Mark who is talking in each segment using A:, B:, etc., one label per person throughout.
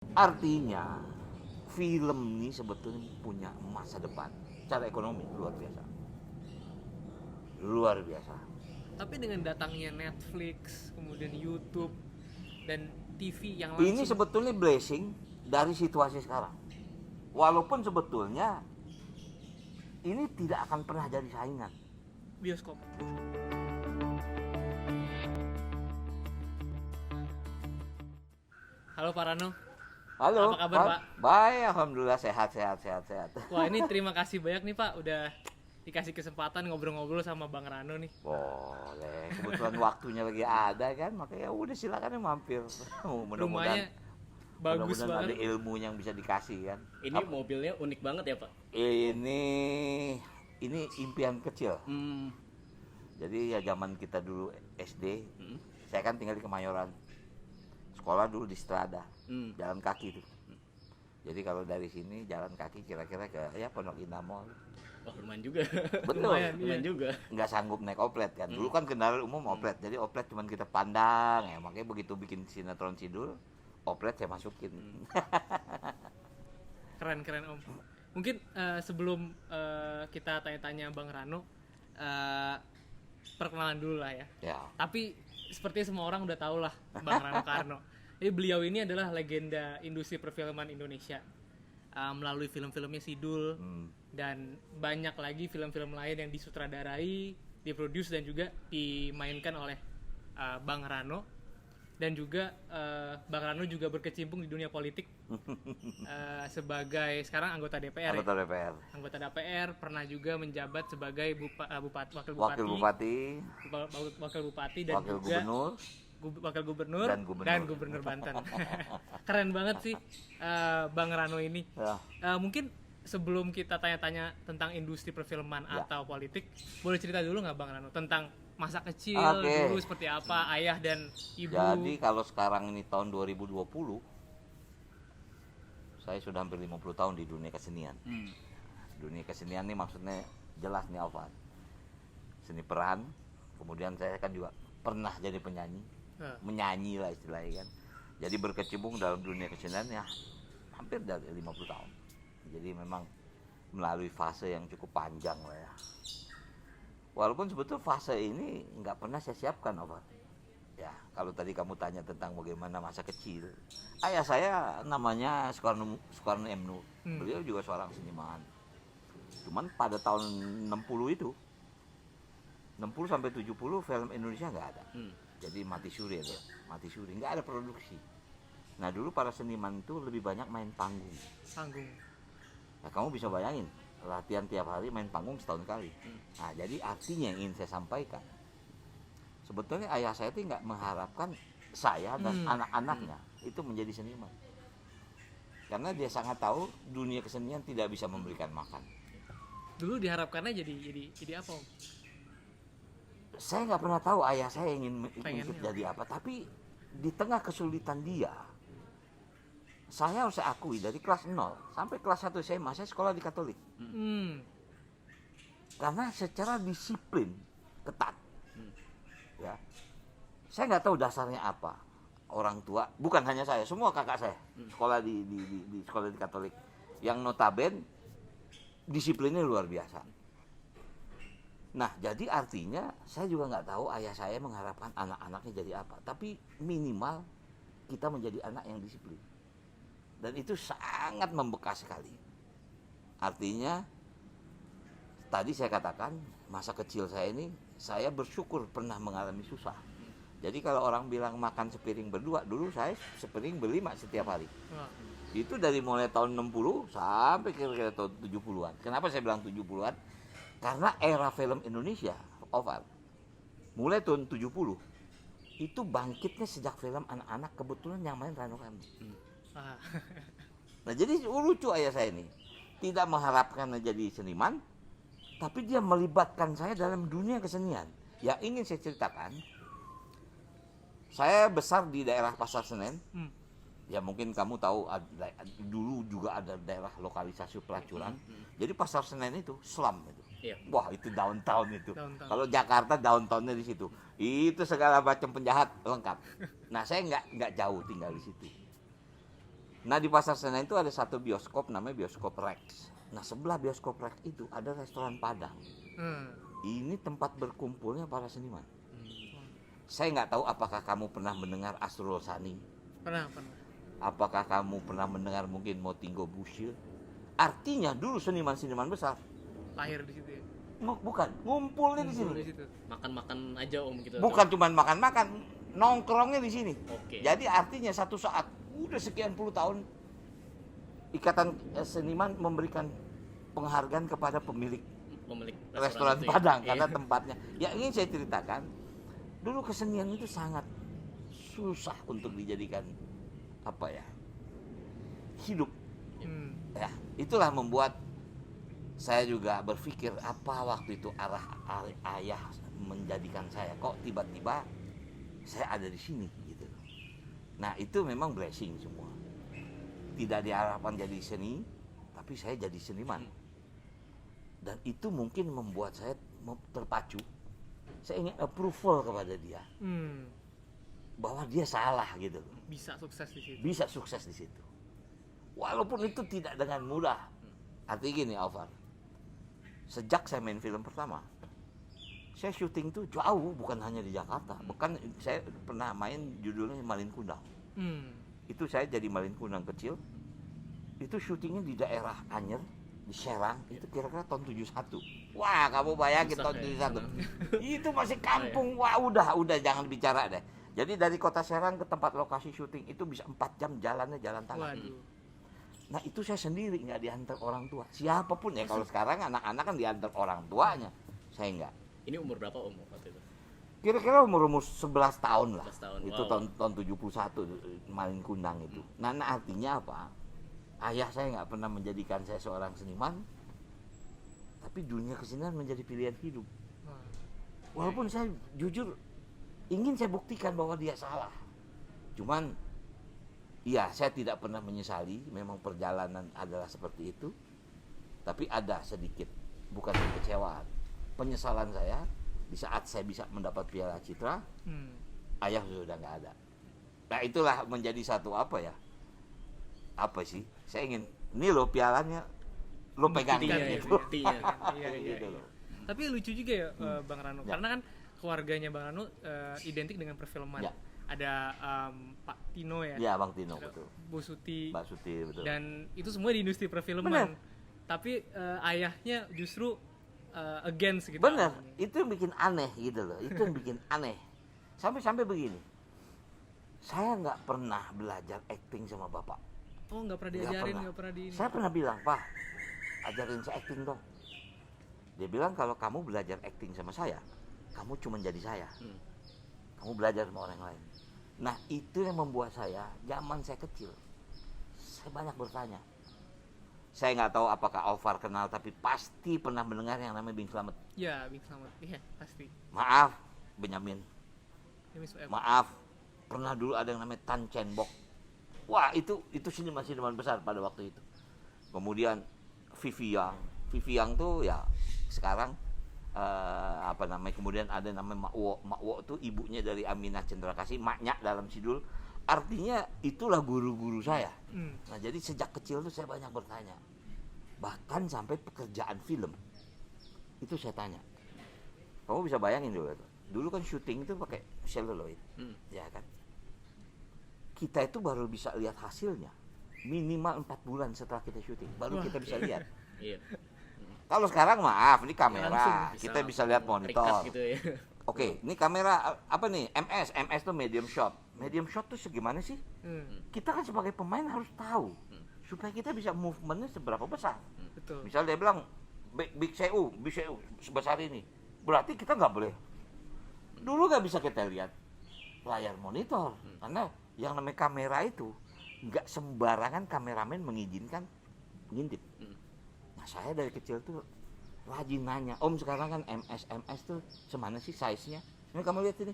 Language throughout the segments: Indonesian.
A: Artinya film ini sebetulnya punya masa depan secara ekonomi luar biasa. Luar biasa.
B: Tapi dengan datangnya Netflix, kemudian YouTube dan TV yang
A: Ini
B: langsung
A: sebetulnya blessing dari situasi sekarang. Walaupun sebetulnya ini tidak akan pernah jadi saingan.
B: bioskop. Halo Pak Rano.
A: Halo,
B: Apa kabar, Pak?
A: Baik, alhamdulillah sehat.
B: Wah, ini terima kasih banyak nih Pak udah dikasih kesempatan ngobrol-ngobrol sama Bang Rano nih.
A: Boleh, kebetulan waktunya lagi ada kan, makanya udah silakan mampir.
B: Rumahnya bagus
A: Mudah-mudahan ada
B: banget.
A: ilmu yang bisa dikasih kan.
C: Ini mobilnya unik banget ya Pak?
A: Ini impian kecil.
C: Hmm.
A: Jadi ya zaman kita dulu SD,
C: Hmm.
A: saya kan tinggal di Kemayoran. Sekolah dulu di Strada, jalan kaki tuh. Jadi kalau dari sini jalan kaki kira-kira ke ya Pondok Indah Mall.
C: Oh lumayan juga.
A: Betul.
B: Lumayan.
C: Lumayan juga.
A: Nggak sanggup naik oplet kan. Dulu kan kendaraan umum oplet. Jadi oplet cuman kita pandang ya. Makanya begitu bikin sinetron Sidul, oplet saya masukin.
B: Keren Om. Mungkin sebelum kita tanya-tanya Bang Rano, perkenalan dulu lah ya.
A: Ya.
B: Tapi seperti semua orang udah tahu lah Bang Rano Karno. Jadi beliau ini adalah legenda industri perfilman Indonesia. Melalui film-filmnya Sidul dan banyak lagi film-film lain yang disutradarai, diproduce dan juga dimainkan oleh Bang Rano. Dan juga Bang Rano juga berkecimpung di dunia politik sebagai sekarang anggota DPR.
A: Anggota DPR.
B: Anggota DPR, pernah juga menjabat sebagai wakil
A: Wakil Bupati,
B: dan
A: Wakil
B: juga
A: Gubernur,
B: wakil gubernur
A: dan
B: gubernur Banten. Keren banget sih Bang Rano ini.
A: ya.
B: Mungkin sebelum kita tanya-tanya tentang industri perfilman
A: Ya.
B: atau politik, boleh cerita dulu nggak Bang Rano tentang masa kecil
A: Oke.
B: dulu seperti apa, ayah dan ibu?
A: Jadi kalau sekarang ini tahun 2020, saya sudah hampir 50 tahun di dunia kesenian. Dunia kesenian ini maksudnya jelas nih Alvan. Seni peran, kemudian saya kan juga pernah jadi penyanyi, menyanyi lah istilahnya kan. Jadi berkecimpung dalam dunia kesenian ya hampir dari 50 tahun. Jadi memang melalui fase yang cukup panjang lah ya. Walaupun sebetulnya fase ini nggak pernah saya siapkan, Alvan. Ya, kalau tadi kamu tanya tentang bagaimana masa kecil, ayah saya namanya Soekarno M. Nur. Beliau juga seorang seniman. Cuman pada tahun 60 itu, 60 sampai 70 film Indonesia nggak ada. Jadi mati suri ya, mati suri, nggak ada produksi. Nah dulu para seniman itu lebih banyak main panggung. Nah kamu bisa bayangin, latihan tiap hari main panggung setahun kali. Nah jadi artinya yang ingin saya sampaikan, sebetulnya ayah saya itu nggak mengharapkan saya dan anak-anaknya itu menjadi seniman, karena dia sangat tahu dunia kesenian tidak bisa memberikan makan.
B: Dulu diharapkannya jadi apa Om?
A: Saya nggak pernah tahu ayah saya ingin
B: Pengennya
A: ikut jadi apa, tapi di tengah kesulitan dia, saya harus akui dari kelas 0 sampai kelas 1 SMA saya sekolah di Katolik. Karena secara disiplin ketat. Ya. Saya nggak tahu dasarnya apa. Orang tua, bukan hanya saya, semua kakak saya sekolah di sekolah di Katolik. Yang notaben disiplinnya luar biasa. Nah, jadi artinya saya juga nggak tahu ayah saya mengharapkan anak-anaknya jadi apa. Tapi minimal kita menjadi anak yang disiplin. Dan itu sangat membekas sekali. Artinya, tadi saya katakan, masa kecil saya ini, saya bersyukur pernah mengalami susah. Jadi kalau orang bilang makan sepiring berdua, dulu saya sepiring berlima setiap hari. Itu dari mulai tahun 60 sampai kira-kira tahun 70-an. Kenapa saya bilang 70-an? Karena era film Indonesia, Oval, mulai tahun 70, itu bangkitnya sejak film anak-anak, kebetulan yang main Rano Karno. Nah jadi lucu ayah saya ini, tidak mengharapkan jadi seniman, tapi dia melibatkan saya dalam dunia kesenian. Yang ingin saya ceritakan, saya besar di daerah Pasar Senen. Ya mungkin kamu tahu dulu juga ada daerah lokalisasi pelacuran. Jadi Pasar Senen itu slum itu.
C: Iya.
A: Wah itu downtown itu.
B: Downtown.
A: Kalau Jakarta downtownnya di situ. Itu segala macam penjahat lengkap. Nah saya nggak jauh tinggal di situ. Nah di Pasar Senen itu ada satu bioskop namanya Bioskop Rex. Nah sebelah Bioskop Rex itu ada restoran Padang. Ini tempat berkumpulnya para seniman. Saya nggak tahu apakah kamu pernah mendengar Asrul Sani.
B: Pernah.
A: Apakah kamu pernah mendengar mungkin Motinggo Bushir? Artinya dulu seniman-seniman besar
B: lahir di situ ya.
A: bukan ngumpulnya di sini.
C: Makan-makan aja om gitu.
A: Bukan cuma makan-makan, nongkrongnya di sini.
C: Oke.
A: Jadi artinya satu saat udah sekian puluh tahun Ikatan Seniman memberikan penghargaan kepada pemilik restoran Padang karena tempatnya. Ya ingin saya ceritakan, dulu kesenian itu sangat susah untuk dijadikan hidup. Ya, itulah membuat saya juga berpikir apa waktu itu arah ayah menjadikan saya kok tiba-tiba saya ada di sini gitu. Nah, itu memang blessing semua. Tidak diharapkan jadi seni, tapi saya jadi seniman. Dan itu mungkin membuat saya terpacu. Saya ingin approval kepada dia. Bahwa dia salah gitu.
B: Bisa sukses di situ.
A: Walaupun itu tidak dengan mudah. Artinya gini Alvar, sejak saya main film pertama, saya syuting tuh jauh, bukan hanya di Jakarta. Bahkan saya pernah main judulnya Malin Kundang. Itu saya jadi Malin Kundang kecil. Itu syutingnya di daerah Anyer, di Serang. Itu kira-kira tahun 71. Wah, kamu bayangin tahun 71. Itu masih kampung. Wah, udah jangan bicara deh. Jadi dari kota Serang ke tempat lokasi syuting itu bisa 4 jam jalannya jalan tanah. Nah itu saya sendiri, nggak diantar orang tua. Siapapun ya, kalau sekarang anak-anak kan diantar orang tuanya. Saya nggak.
C: Ini umur berapa om waktu itu?
A: Kira-kira umur 11 tahun lah.
C: 11 tahun.
A: Itu tahun 71 Malin Kundang itu. Nah artinya apa? Ayah saya nggak pernah menjadikan saya seorang seniman, tapi dunia kesenian menjadi pilihan hidup. Walaupun saya jujur ingin saya buktikan bahwa dia salah. Cuman iya, saya tidak pernah menyesali, memang perjalanan adalah seperti itu. Tapi ada sedikit, bukan kekecewaan, penyesalan saya di saat saya bisa mendapat Piala Citra, ayah sudah nggak ada. Nah itulah menjadi satu saya ingin, ini loh pialanya, lo pegang gitu.
B: Iya. Tapi lucu juga ya Bang Rano, karena kan keluarganya Bang Rano identik dengan perfilman. Ya. Ada Pak Tino ya?
A: Iya, Bang Tino, betul.
B: Bu Suti.
A: Mbak Suti, betul.
B: Dan itu semua di industri perfilman.
A: Bener.
B: Tapi ayahnya justru against gitu.
A: Bener, itu yang bikin aneh gitu loh. Itu yang bikin aneh. Sampai begini. Saya nggak pernah belajar acting sama bapak.
B: Oh, nggak pernah diajarin, nggak pernah di.
A: Saya pernah bilang, Pak, ajarin saya acting dong. Dia bilang kalau kamu belajar acting sama saya, kamu cuma jadi saya. Kamu belajar sama orang lain. Nah itu yang membuat saya, zaman saya kecil, saya banyak bertanya. Saya nggak tahu apakah Alvar kenal, tapi pasti pernah mendengar yang namanya Bing Slamet.
B: Ya, Bing Slamet, iya pasti.
A: Maaf, Benyamin. Maaf, pernah dulu ada yang namanya Tan Chen Bok. Wah itu seniman besar pada waktu itu. Kemudian Vivi Yang tuh ya sekarang kemudian ada namanya Mak Wo itu ibunya dari Aminah Cendrakasih, maknya dalam sidul. Artinya itulah guru-guru saya. Nah jadi sejak kecil tuh saya banyak bertanya, bahkan sampai pekerjaan film itu saya tanya. Kamu bisa bayangin dulu kan syuting itu pakai celluloid, ya kan? Kita itu baru bisa lihat hasilnya minimal 4 bulan setelah kita syuting, baru kita bisa lihat. Kalau sekarang maaf, ini kamera, kita bisa lihat monitor. Gitu ya. Oke, ini kamera apa nih? MS tuh medium shot. Medium shot tuh segimana sih? Kita kan sebagai pemain harus tahu supaya kita bisa movementnya seberapa besar.
B: Betul.
A: Misal dia bilang big CU sebesar ini, berarti kita nggak boleh. Dulu nggak bisa kita lihat layar monitor, karena yang namanya kamera itu nggak sembarangan kameramen mengizinkan ngintip. Nah saya dari kecil tuh rajin nanya, Om sekarang kan MS tuh semana sih size-nya? Ini kamu lihat ini.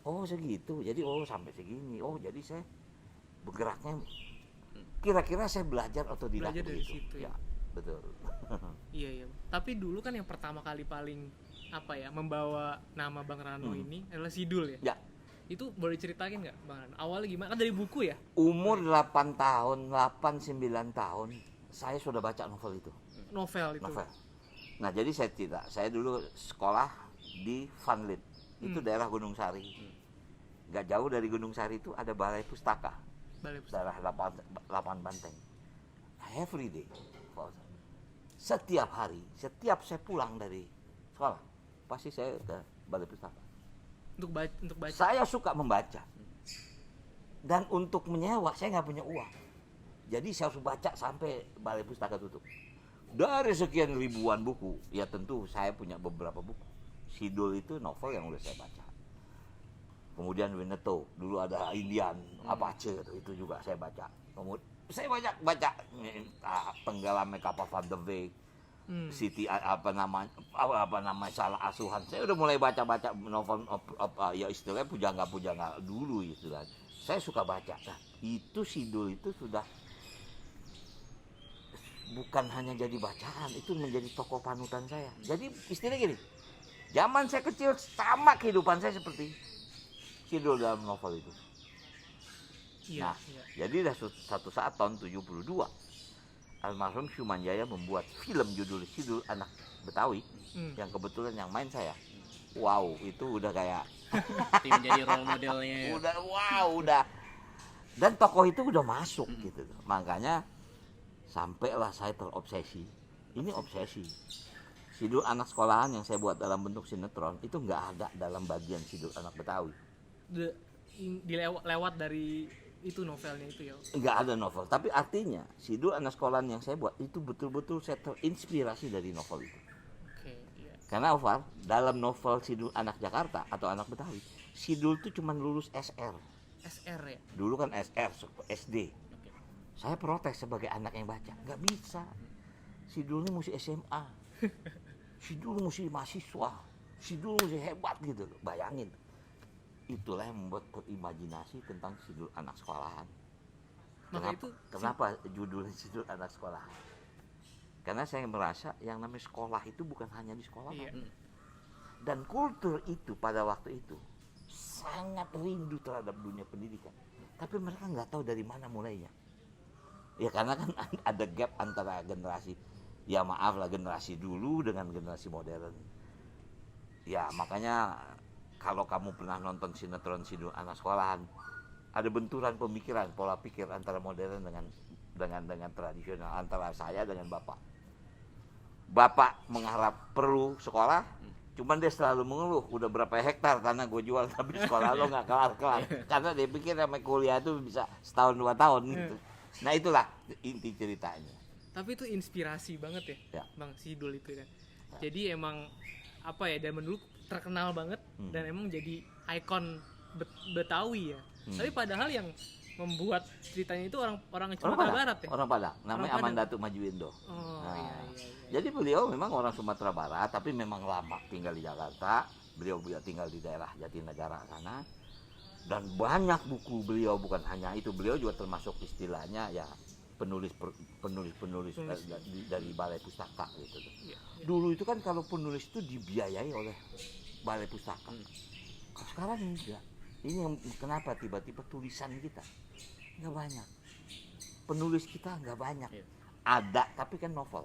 A: Oh segitu, jadi sampai segini. Oh jadi saya bergeraknya. Kira-kira saya belajar otodidak
B: dari situ
A: ya. Betul.
B: Iya. Tapi dulu kan yang pertama kali paling membawa nama Bang Rano ini adalah Sidul ya.
A: Ya.
B: Itu boleh ceritain nggak Bang Rano? Awalnya gimana? Kan dari buku ya?
A: Umur 8 tahun, 8-9 tahun, saya sudah baca novel itu.
B: Novel itu.
A: Novel. Nah, jadi saya tidak. Saya dulu sekolah di Vanlit. Itu daerah Gunung Sari. Nggak jauh dari Gunung Sari itu ada balai pustaka.
B: Balai Pustaka.
A: Daerah lapangan banteng. Every day. Setiap hari, setiap saya pulang dari sekolah, pasti saya ke balai pustaka.
B: Untuk baca.
A: Saya suka membaca. Dan untuk menyewa, saya nggak punya uang. Jadi saya harus baca sampai balai pustaka tutup. Dari sekian ribuan buku, ya tentu saya punya beberapa buku. Sidul itu novel yang udah saya baca. Kemudian Winnetou, dulu ada Indian, Apache, itu juga saya baca. Kemudian saya banyak baca Tenggelamnya Kapal Van de Beek, Siti apa namanya Salah Asuhan. Saya udah mulai baca novel ya istilahnya pujangga dulu istilah. Saya suka baca. Nah, itu Sidul itu sudah bukan hanya jadi bacaan, itu menjadi tokoh panutan saya. Jadi istilahnya gini, zaman saya kecil sama kehidupan saya seperti Sidul dalam novel itu.
B: Iya,
A: Nah, jadi satu saat tahun 72 almarhum Sumanjaya membuat film judul Sidul Anak Betawi yang kebetulan yang main saya. Wow, itu udah kayak
C: Tim jadi role modelnya.
A: udah. Dan tokoh itu udah masuk gitu. Makanya sampailah saya terobsesi. Ini obsesi. Sidul Anak Sekolahan yang saya buat dalam bentuk sinetron itu nggak ada dalam bagian Sidul Anak Betawi.
B: Lewat dari itu novelnya itu ya.
A: Nggak ada novel, tapi artinya Sidul Anak Sekolahan yang saya buat itu betul-betul saya terinspirasi dari novel itu.
B: Oke, iya.
A: Karena Ovar, dalam novel Sidul Anak Jakarta atau Anak Betawi, Sidul itu cuma lulus SR.
B: SR ya.
A: Dulu kan SR, SD. Saya protes sebagai anak yang baca, nggak bisa. Sidul ini mesti SMA. Sidul mesti mahasiswa. Sidul mesti hebat gitu loh. Bayangin. Itulah yang membuat berimajinasi tentang Sidul Anak Sekolahan. Kenapa judulnya Sidul Anak Sekolahan? Karena saya merasa yang namanya sekolah itu bukan hanya di sekolah.
B: Iya.
A: Dan kultur itu pada waktu itu sangat rindu terhadap dunia pendidikan. Tapi mereka nggak tahu dari mana mulainya. Ya karena kan ada gap antara generasi, ya maaf lah, generasi dulu dengan generasi modern. Ya makanya kalau kamu pernah nonton sinetron Sidul Anak Sekolahan, ada benturan pemikiran, pola pikir antara modern dengan tradisional, antara saya dengan bapak. Bapak mengharap perlu sekolah, cuman dia selalu mengeluh, udah berapa hektar tanah gue jual tapi sekolah lo nggak kelar-kelar. Karena dia pikir sampai kuliah itu bisa setahun 2 tahun gitu. Nah itulah inti ceritanya.
B: Tapi itu inspirasi banget ya. Bang Sidul itu kan. Jadi emang apa ya, dari dulu terkenal banget dan emang jadi ikon Betawi ya. Tapi padahal yang membuat ceritanya itu orang Sumatera Barat ya.
A: Orang Padang, namanya Aman Datuk Majuindo.
B: Iya.
A: Jadi beliau memang orang Sumatera Barat, tapi memang lama tinggal di Jakarta. Beliau tinggal di daerah Jatinegara sana. Dan banyak buku beliau, bukan hanya itu, beliau juga termasuk istilahnya ya penulis dari Balai Pustaka gitu. Dulu itu kan kalau penulis itu dibiayai oleh Balai Pustaka. Kalau sekarang enggak. Ini yang kenapa tiba-tiba tulisan kita nggak banyak, penulis kita nggak banyak. Ada tapi kan novel,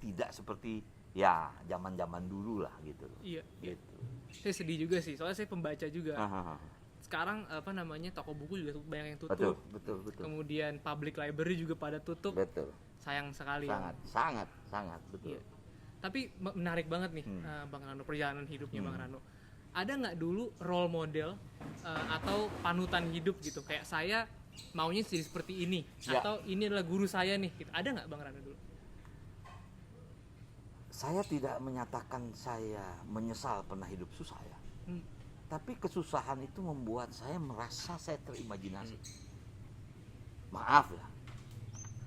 A: tidak seperti ya zaman dulu lah gitu.
B: Iya.
A: Gitu.
B: Saya sedih juga sih, soalnya saya pembaca juga. Sekarang apa namanya, toko buku juga banyak yang tutup.
A: Betul.
B: Kemudian public library juga pada tutup.
A: Betul.
B: Sayang sekali.
A: Sangat betul.
B: Iya. Tapi menarik banget nih, Bang Rano, perjalanan hidupnya Bang Rano. Ada nggak dulu role model atau panutan hidup gitu, kayak saya maunya jadi seperti ini, atau ini adalah guru saya nih gitu. Ada nggak Bang Rano dulu?
A: Saya tidak menyatakan saya menyesal pernah hidup susah ya. Tapi kesusahan itu membuat saya merasa saya terimajinasi. Maaf ya,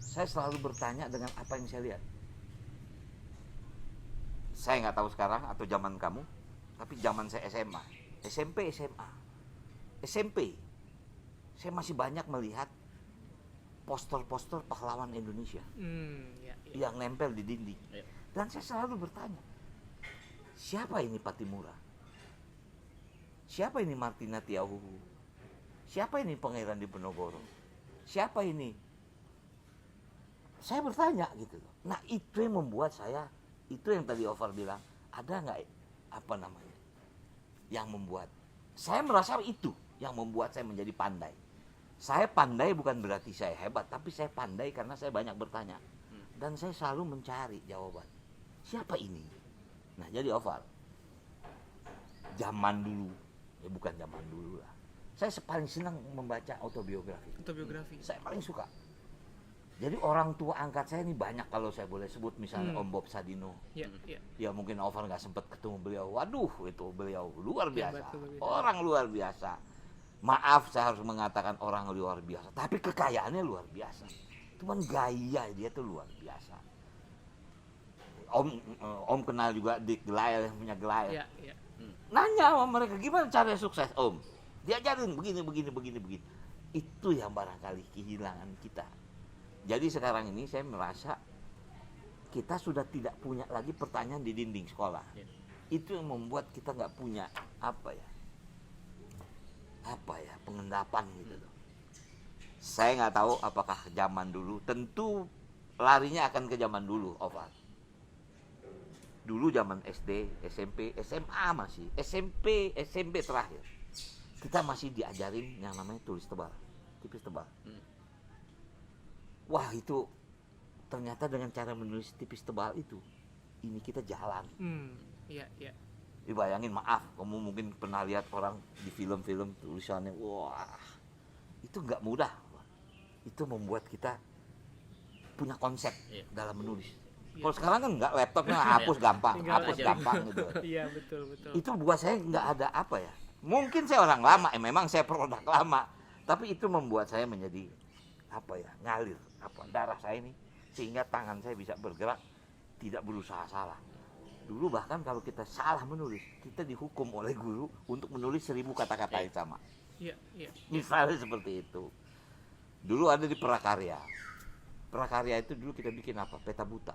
A: saya selalu bertanya dengan apa yang saya lihat. Saya nggak tahu sekarang atau zaman kamu, tapi zaman saya SMA, SMP, saya masih banyak melihat poster-poster pahlawan Indonesia yang nempel di dinding. Dan saya selalu bertanya, siapa ini Patimura? Siapa ini Martina Tiahuhu? siapa ini Pangeran Diponegoro? Siapa ini? Saya bertanya gitu loh. Nah itu yang membuat saya, itu yang tadi Ovar bilang, ada nggak apa namanya, yang membuat saya merasa itu yang membuat saya menjadi pandai. Saya pandai bukan berarti saya hebat, tapi saya pandai karena saya banyak bertanya. Dan saya selalu mencari jawaban. Siapa ini? Nah jadi Ovar, zaman dulu, ya bukan zaman dulu lah, saya paling senang membaca autobiografi. Saya paling suka. Jadi orang tua angkat saya ini banyak, kalau saya boleh sebut misalnya Om Bob Sadino. Ya mungkin Ovar nggak sempat ketemu beliau. Waduh, itu beliau luar biasa. Orang luar biasa. Maaf saya harus mengatakan orang luar biasa, tapi kekayaannya luar biasa. Cuman gaya dia tuh luar biasa. Om kenal juga Dick Gelael yang punya Gelael. Nanya sama mereka, gimana cara sukses Om? Diajarin begini. Itu yang barangkali kehilangan kita. Jadi sekarang ini saya merasa kita sudah tidak punya lagi pertanyaan di dinding sekolah. Itu yang membuat kita nggak punya apa ya pengendapan gitu loh. Saya nggak tahu apakah zaman dulu, tentu larinya akan ke zaman dulu, Ovar. Dulu zaman SD, SMP, SMA masih, SMP terakhir, kita masih diajarin yang namanya tulis tebal, tipis tebal. Wah itu ternyata dengan cara menulis tipis tebal itu, ini kita jalan. Dibayangin, maaf, kamu mungkin pernah lihat orang di film-film tulisannya, wah itu nggak mudah. Itu membuat kita punya konsep dalam menulis. Kalau sekarang kan nggak, laptopnya hapus gampang gitu.
B: Iya betul.
A: Itu buat saya nggak ada apa ya. Mungkin saya orang lama, memang saya produk lama, tapi itu membuat saya menjadi ngalir darah saya ini, sehingga tangan saya bisa bergerak, tidak berusaha salah. Dulu bahkan kalau kita salah menulis, kita dihukum oleh guru untuk menulis 1000 kata-kata yang sama. Misalnya seperti itu. Dulu ada di prakarya. Prakarya itu dulu kita bikin apa? Peta buta.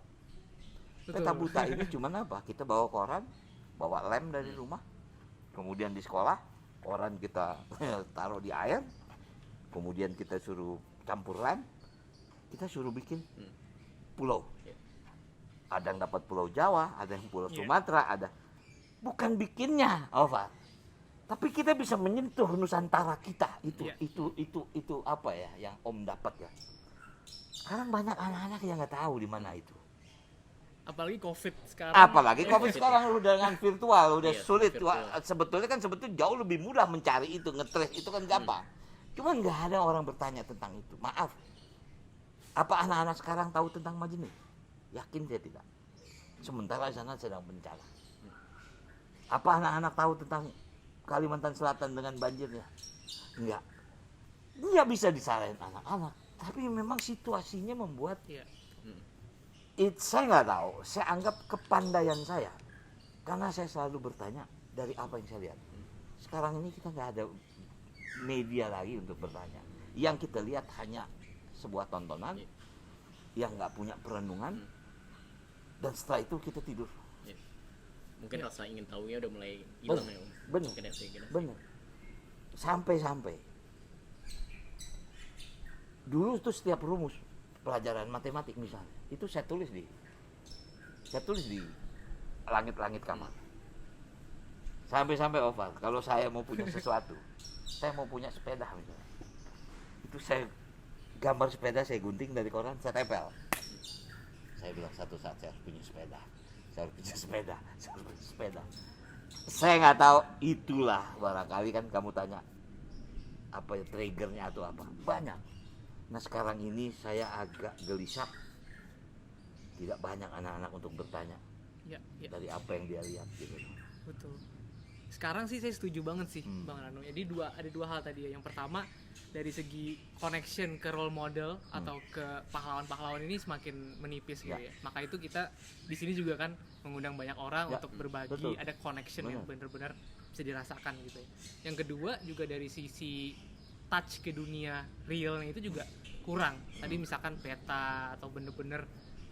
A: Peta buta ini cuman apa? Kita bawa koran, bawa lem dari rumah, kemudian di sekolah koran kita taruh di air, kemudian kita suruh campur lem, kita suruh bikin pulau. Ada yang dapat pulau Jawa, ada yang pulau Sumatera, ada. Bukan bikinnya, Ovar. Tapi kita bisa menyentuh Nusantara kita. Itu apa ya yang Om dapat ya. Sekarang banyak anak-anak yang nggak tahu di mana itu.
B: Apalagi COVID sekarang.
A: Sekarang udah dengan virtual, udah sulit. Sebetulnya jauh lebih mudah mencari itu, ngetrace itu kan gampang. Cuman nggak ada orang bertanya tentang itu. Maaf. Apa anak-anak sekarang tahu tentang Majene? Yakin saya tidak. Sementara sana sedang bencana. Apa anak-anak tahu tentang Kalimantan Selatan dengan banjirnya? Enggak. Dia bisa disalahin anak-anak, tapi memang situasinya membuat saya nggak tahu. Saya anggap kepandaian saya, karena saya selalu bertanya dari apa yang saya lihat. Sekarang ini kita nggak ada media lagi untuk bertanya. Yang kita lihat hanya sebuah tontonan yang nggak punya perenungan, dan setelah itu kita tidur.
C: Mungkin rasa ingin tahunya udah mulai hilang ya.
A: Bener. Sampai dulu tuh setiap rumus pelajaran matematik misalnya, itu saya tulis di langit-langit kamar. Sampai Ovar, kalau saya mau punya sesuatu, saya mau punya sepeda misalnya, itu saya gambar sepeda, saya gunting dari koran, saya tempel. Saya bilang satu saat saya harus punya sepeda. Saya nggak tahu, itulah barangkali kan kamu tanya apa ya triggernya atau apa, banyak. Nah sekarang ini saya agak gelisah, tidak banyak anak-anak untuk bertanya dari apa yang dia lihat gitu.
B: Betul. Sekarang sih saya setuju banget sih Bang Rano. Jadi ada dua hal tadi ya. Yang pertama dari segi connection ke role model atau ke pahlawan-pahlawan ini semakin menipis gitu ya. Maka itu kita di sini juga kan mengundang banyak orang untuk berbagi. Betul. Ada connection yang benar-benar bisa dirasakan gitu ya. Yang kedua juga dari sisi touch ke dunia realnya itu juga kurang. Tadi misalkan peta atau bener-bener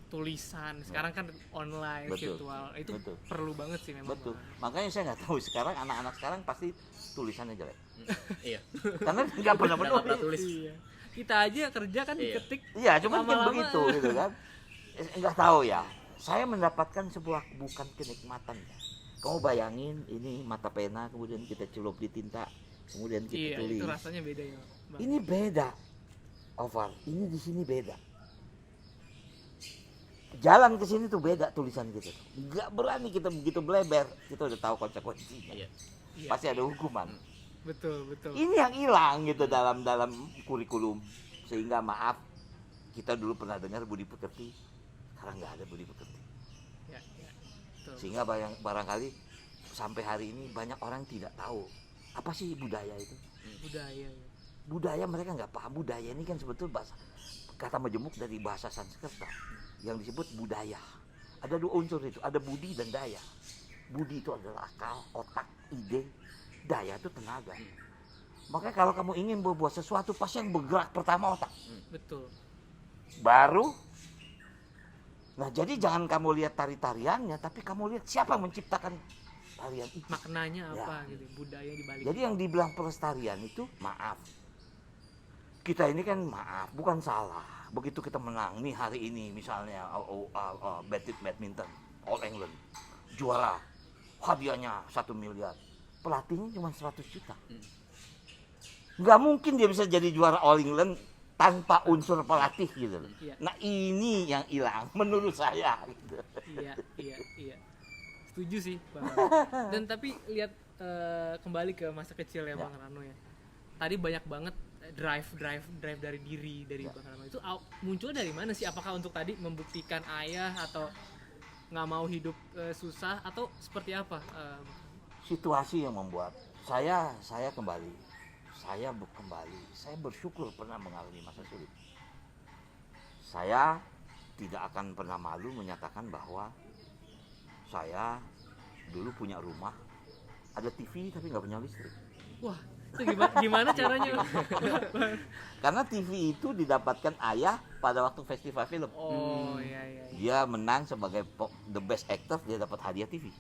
B: tulisan. Sekarang kan online,
A: Betul.
B: virtual. Itu
A: Betul.
B: perlu banget sih memang.
A: Betul. Makanya saya nggak tahu sekarang anak-anak sekarang pasti tulisannya jelek.
C: Iya.
A: Karena nggak pernah
C: Nggak
A: menulis.
C: pernah tulis.
B: Iya. Kita aja kerja kan
C: Iya.
B: diketik.
A: Iya, cuma kan
B: Lama-lama.
A: begitu gitu kan. Nggak tahu ya. Saya mendapatkan sebuah bukan kenikmatan ya. Kamu bayangin ini mata pena kemudian kita celup di tinta, kemudian kita
B: Iya,
A: tulis.
B: itu rasanya beda ya, Bang.
A: Ini beda. Oval, ini di sini beda. Jalan ke sini tuh beda tulisan kita. Nggak berani kita begitu bleber, kita udah tahu konsekuensinya.
C: Iya.
B: Iya.
A: Pasti ada hukuman.
B: Betul, betul.
A: Ini yang hilang gitu dalam kurikulum. Sehingga maaf, kita dulu pernah dengar budi pekerti, sekarang nggak ada budi pekerti.
B: Ya, ya. Betul.
A: Sehingga barangkali sampai hari ini banyak orang tidak tahu apa sih budaya itu.
B: Budaya ya.
A: Budaya mereka nggak paham. Budaya ini kan sebetulnya bahasa kata majemuk dari bahasa Sanskerta yang disebut budaya. Ada dua unsur itu, ada budi dan daya. Budi itu adalah akal, otak, ide. Daya itu tenaga. Makanya kalau kamu ingin berbuat sesuatu, pasti yang bergerak pertama otak.
B: Betul.
A: Baru. Nah jadi jangan kamu lihat tari-tariannya, tapi kamu lihat siapa yang menciptakan tarian itu.
B: Maknanya
A: Ya.
B: apa gitu, budaya di balik.
A: Jadi yang dibilang pelestarian itu maaf. Kita ini kan maaf, bukan salah. Begitu kita menang nih hari ini misalnya badminton All England juara, hadiahnya 1 miliar, pelatihnya cuma 100 juta. Nggak mungkin dia bisa jadi juara All England tanpa unsur pelatih gitu.
B: Iya.
A: Nah ini yang hilang menurut saya. Gitu.
B: Iya, iya, iya. Setuju sih, Bang. Dan tapi lihat kembali ke masa kecil ya,
A: Ya.
B: Bang Rano ya. Tadi banyak banget drive dari diri dari
A: Ya.
B: Bang Rano itu muncul dari mana sih? Apakah untuk tadi membuktikan ayah atau nggak mau hidup susah atau seperti apa?
A: Situasi yang membuat saya kembali. Saya bersyukur pernah mengalami masa sulit. Saya tidak akan pernah malu menyatakan bahwa saya dulu punya rumah, ada TV tapi nggak punya listrik.
B: Wah, itu gimana caranya?
A: Karena TV itu didapatkan ayah pada waktu festival film.
B: Oh, iya, iya.
A: Dia menang sebagai the best actor, dia dapat hadiah TV.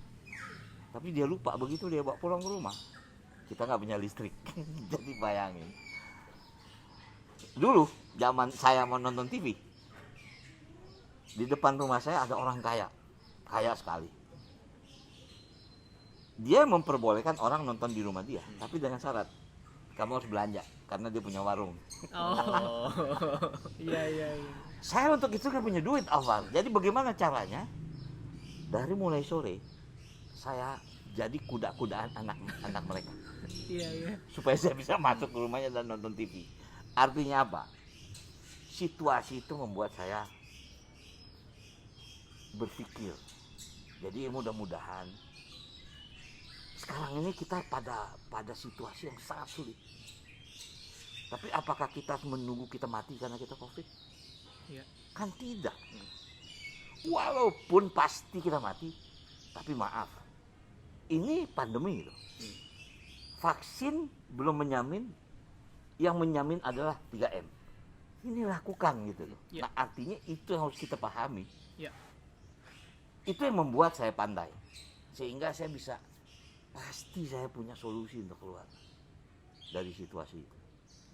A: Tapi dia lupa begitu dia bawa pulang ke rumah. Kita nggak punya listrik. Jadi bayangin. Dulu zaman saya mau nonton TV, di depan rumah saya ada orang kaya sekali. Dia memperbolehkan orang nonton di rumah dia, tapi dengan syarat kamu harus belanja karena dia punya warung.
B: Oh. Iya, iya, iya.
A: Saya untuk itu kan punya duit awal. Jadi bagaimana caranya? Dari mulai sore saya jadi kuda-kudaan anak mereka.
B: Iya, iya.
A: Supaya saya bisa masuk ke rumahnya dan nonton TV. Artinya apa? Situasi itu membuat saya berpikir. Jadi mudah-mudahan sekarang ini kita pada situasi yang sangat sulit. Tapi apakah kita harus menunggu kita mati karena kita COVID?
B: Iya.
A: Kan tidak. Walaupun pasti kita mati, tapi maaf, ini pandemi loh. Vaksin belum menjamin, yang menjamin adalah 3M. Ini lakukan gitu loh.
B: Ya.
A: Nah artinya itu yang harus kita pahami.
B: Ya.
A: Itu yang membuat saya pandai. Sehingga saya bisa, pasti saya punya solusi untuk keluar dari situasi itu.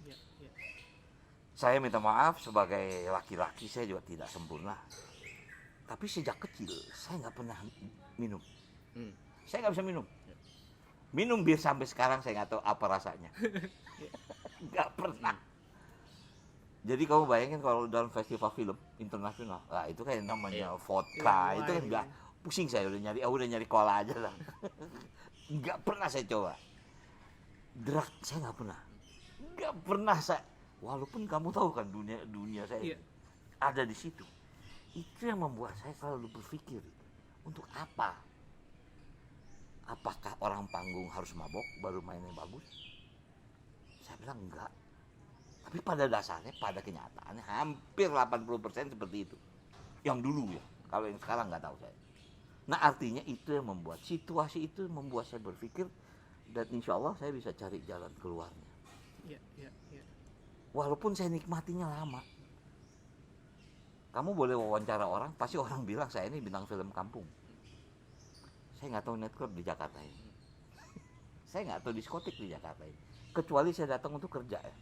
B: Ya, ya.
A: Saya minta maaf sebagai laki-laki saya juga tidak sempurna. Tapi sejak kecil saya nggak pernah minum. Saya nggak bisa minum. Minum bir sampai sekarang saya nggak tahu apa rasanya. Nggak pernah. Jadi kamu bayangin kalau dalam festival film internasional, nah itu kan namanya vodka, itu kan nggak pusing saya udah nyari cola aja lah. Nggak pernah saya coba. Drug saya nggak pernah saya. Walaupun kamu tahu kan dunia saya ada di situ. Itu yang membuat saya selalu berpikir untuk apa? Apakah orang panggung harus mabok baru mainnya bagus? Saya bilang enggak. Tapi pada dasarnya, pada kenyataannya hampir 80% seperti itu. Yang dulu ya. Kalau yang sekarang nggak tahu saya. Nah artinya itu yang membuat situasi itu membuat saya berpikir dan insya Allah saya bisa cari jalan keluarnya.
B: Ya, ya, ya.
A: Walaupun saya nikmatinya lama. Kamu boleh wawancara orang, pasti orang bilang saya ini bintang film kampung. Saya nggak tahu nightclub di Jakarta ini. Saya nggak tahu diskotik di Jakarta ini. Kecuali saya datang untuk kerja ya.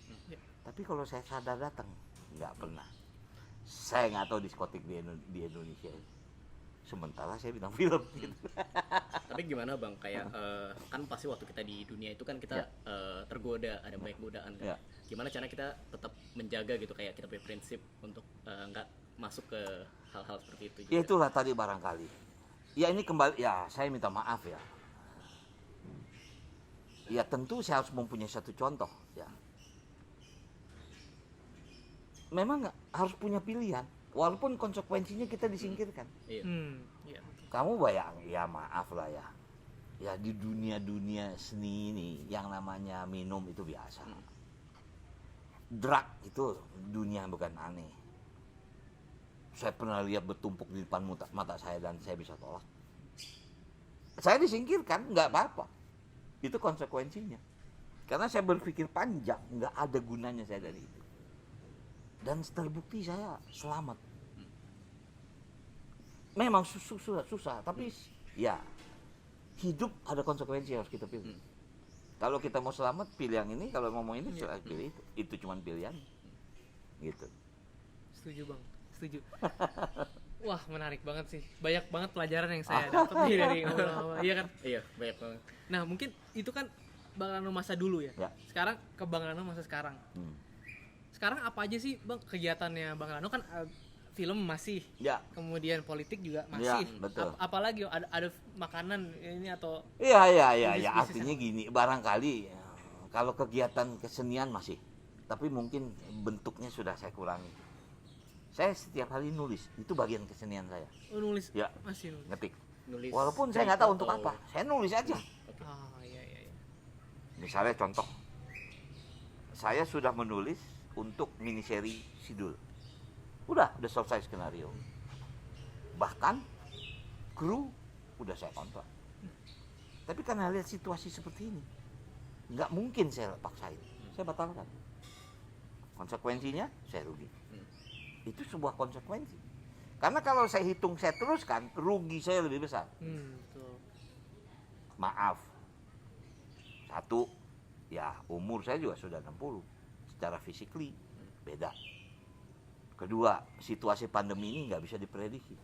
A: Tapi kalau saya sadar datang, nggak pernah. Saya nggak tahu diskotik di Indonesia ini. Sementara saya bintang film gitu.
C: Tapi gimana Bang, kayak kan pasti waktu kita di dunia itu kan kita tergoda, ada banyak godaan kan. Gimana cara kita tetap menjaga gitu, kayak kita punya prinsip untuk nggak masuk ke hal-hal seperti itu juga.
A: Ya itulah tadi barangkali. Ya ini kembali, ya saya minta maaf ya. Ya tentu saya harus mempunyai satu contoh ya. Memang harus punya pilihan, walaupun konsekuensinya kita disingkirkan.
C: Iya.
B: Iya.
A: Kamu bayang, ya maaf lah ya. Ya di dunia seni ini yang namanya minum itu biasa. Drug itu dunia bukan aneh. Saya pernah lihat bertumpuk di depan mata saya dan saya bisa tolak. Saya disingkirkan, nggak apa-apa. Itu konsekuensinya. Karena saya berpikir panjang, nggak ada gunanya saya dari itu. Dan terbukti saya selamat. Memang susah, tapi ya hidup ada konsekuensi yang harus kita pilih. Kalau kita mau selamat, pilih yang ini. Kalau mau ini, pilih itu. Itu cuma pilihan. Gitu.
B: Setuju Bang, setuju. Wah menarik banget sih, banyak banget pelajaran yang saya dapat dari ngobrol-ngobrol. Iya kan?
C: Iya, banyak banget.
B: Nah mungkin itu kan Bang Rano masa dulu ya. Sekarang ke Bang Rano masa sekarang. Sekarang apa aja sih Bang kegiatannya Bang Rano, kan film masih, kemudian politik juga masih.
A: Betul.
B: Apalagi ada makanan ini atau?
A: Iya. Artinya gini, barangkali kalau kegiatan kesenian masih, tapi mungkin bentuknya sudah saya kurangi. Saya setiap hari nulis, itu bagian kesenian saya.
B: Oh, nulis?
A: Ya,
B: masih nulis.
A: ngetik.
C: Nulis.
A: Walaupun saya nggak tahu untuk apa, saya nulis aja.
B: Iya.
A: Misalnya contoh, saya sudah menulis untuk miniseri Sidul. Udah selesai skenario. Bahkan kru udah saya kontrak. Tapi karena lihat situasi seperti ini, nggak mungkin saya paksain. Saya batalkan. Konsekuensinya saya rugi. Itu sebuah konsekuensi. Karena kalau saya hitung, saya teruskan, rugi saya lebih besar.
B: Betul.
A: Maaf. Satu, ya umur saya juga sudah 60. Secara physically beda. Kedua, situasi pandemi ini nggak bisa diprediksi.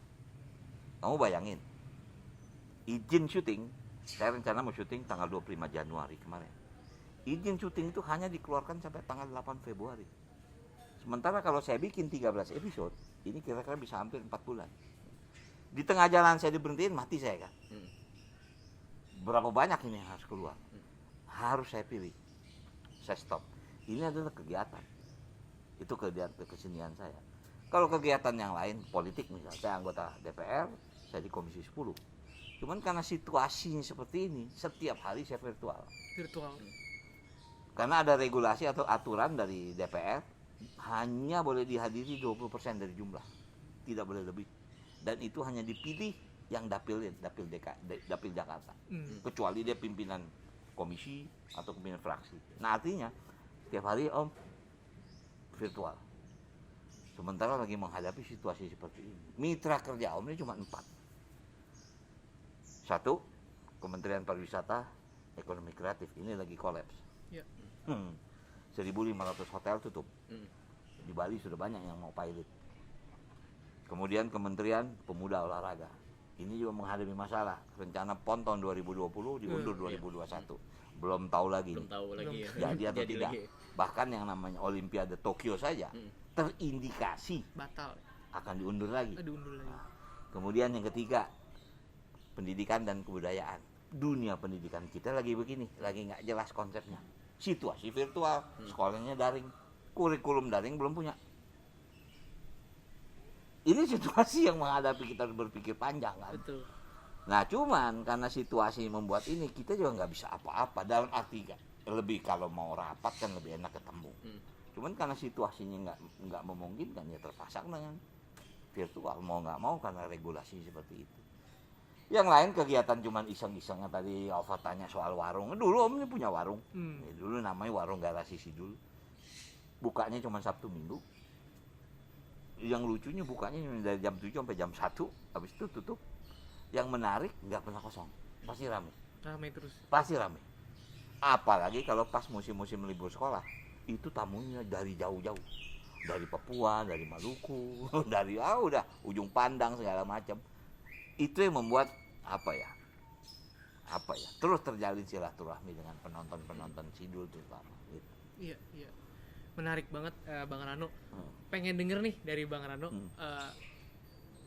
A: Kamu bayangin, izin syuting, saya rencana mau syuting tanggal 25 Januari kemarin. Izin syuting itu hanya dikeluarkan sampai tanggal 8 Februari. Sementara kalau saya bikin 13 episode, ini kira-kira bisa hampir 4 bulan. Di tengah jalan saya diberhentiin, mati saya kan. Berapa banyak ini yang harus keluar? Harus saya pilih. Saya stop. Ini adalah kegiatan. Itu kegiatan kesenian saya. Kalau kegiatan yang lain, politik misalnya, saya anggota DPR, saya di Komisi 10. Cuman karena situasinya seperti ini, setiap hari saya virtual. Karena ada regulasi atau aturan dari DPR, hanya boleh dihadiri 20% dari jumlah, tidak boleh lebih. Dan itu hanya dipilih yang dapil Jakarta, kecuali dia pimpinan komisi atau pimpinan fraksi. Nah artinya tiap hari Om virtual. Sementara lagi menghadapi situasi seperti ini, mitra kerja Om ini cuma 4. 1, Kementerian Pariwisata, Ekonomi Kreatif, ini lagi kolaps. 1.500 hotel tutup. Di Bali sudah banyak yang mau pilot. Kemudian Kementerian Pemuda Olahraga, ini juga menghadapi masalah. Rencana PON tahun 2020 diundur 2021. Belum tahu lagi.
C: Ya.
A: Jadi atau tidak. Bahkan yang namanya Olimpiade Tokyo saja terindikasi
B: batal,
A: akan diundur lagi.
B: Nah,
A: kemudian yang ketiga, pendidikan dan kebudayaan. Dunia pendidikan kita lagi begini, lagi nggak jelas konsepnya. Situasi virtual, sekolahnya daring, kurikulum daring belum punya. Ini situasi yang menghadapi kita harus berpikir panjang kan.
B: Betul.
A: Nah cuman karena situasi membuat ini, kita juga nggak bisa apa-apa. Dalam arti lebih kalau mau rapat kan lebih enak ketemu. Cuman karena situasinya nggak memungkinkan, ya terpaksa dengan virtual, mau nggak mau karena regulasi seperti itu. Yang lain kegiatan cuman iseng-isengnya. Tadi Ova tanya soal warung. Dulu Om ini punya warung. Dulu namanya Warung Garasi Sidul. Bukanya cuma Sabtu Minggu. yang lucunya bukanya dari jam 7 sampai jam 1, habis itu tutup. Yang menarik nggak pernah kosong, pasti rame
B: terus.
A: Pasti rame. Apalagi kalau pas musim-musim libur sekolah, itu tamunya dari jauh-jauh, dari Papua, dari Maluku, dari udah ujung pandang segala macam. Itu yang membuat apa ya terus terjalin silaturahmi dengan penonton Sidul terutama gitu.
B: Iya. Menarik banget Bang Rano. Pengen denger nih dari Bang Rano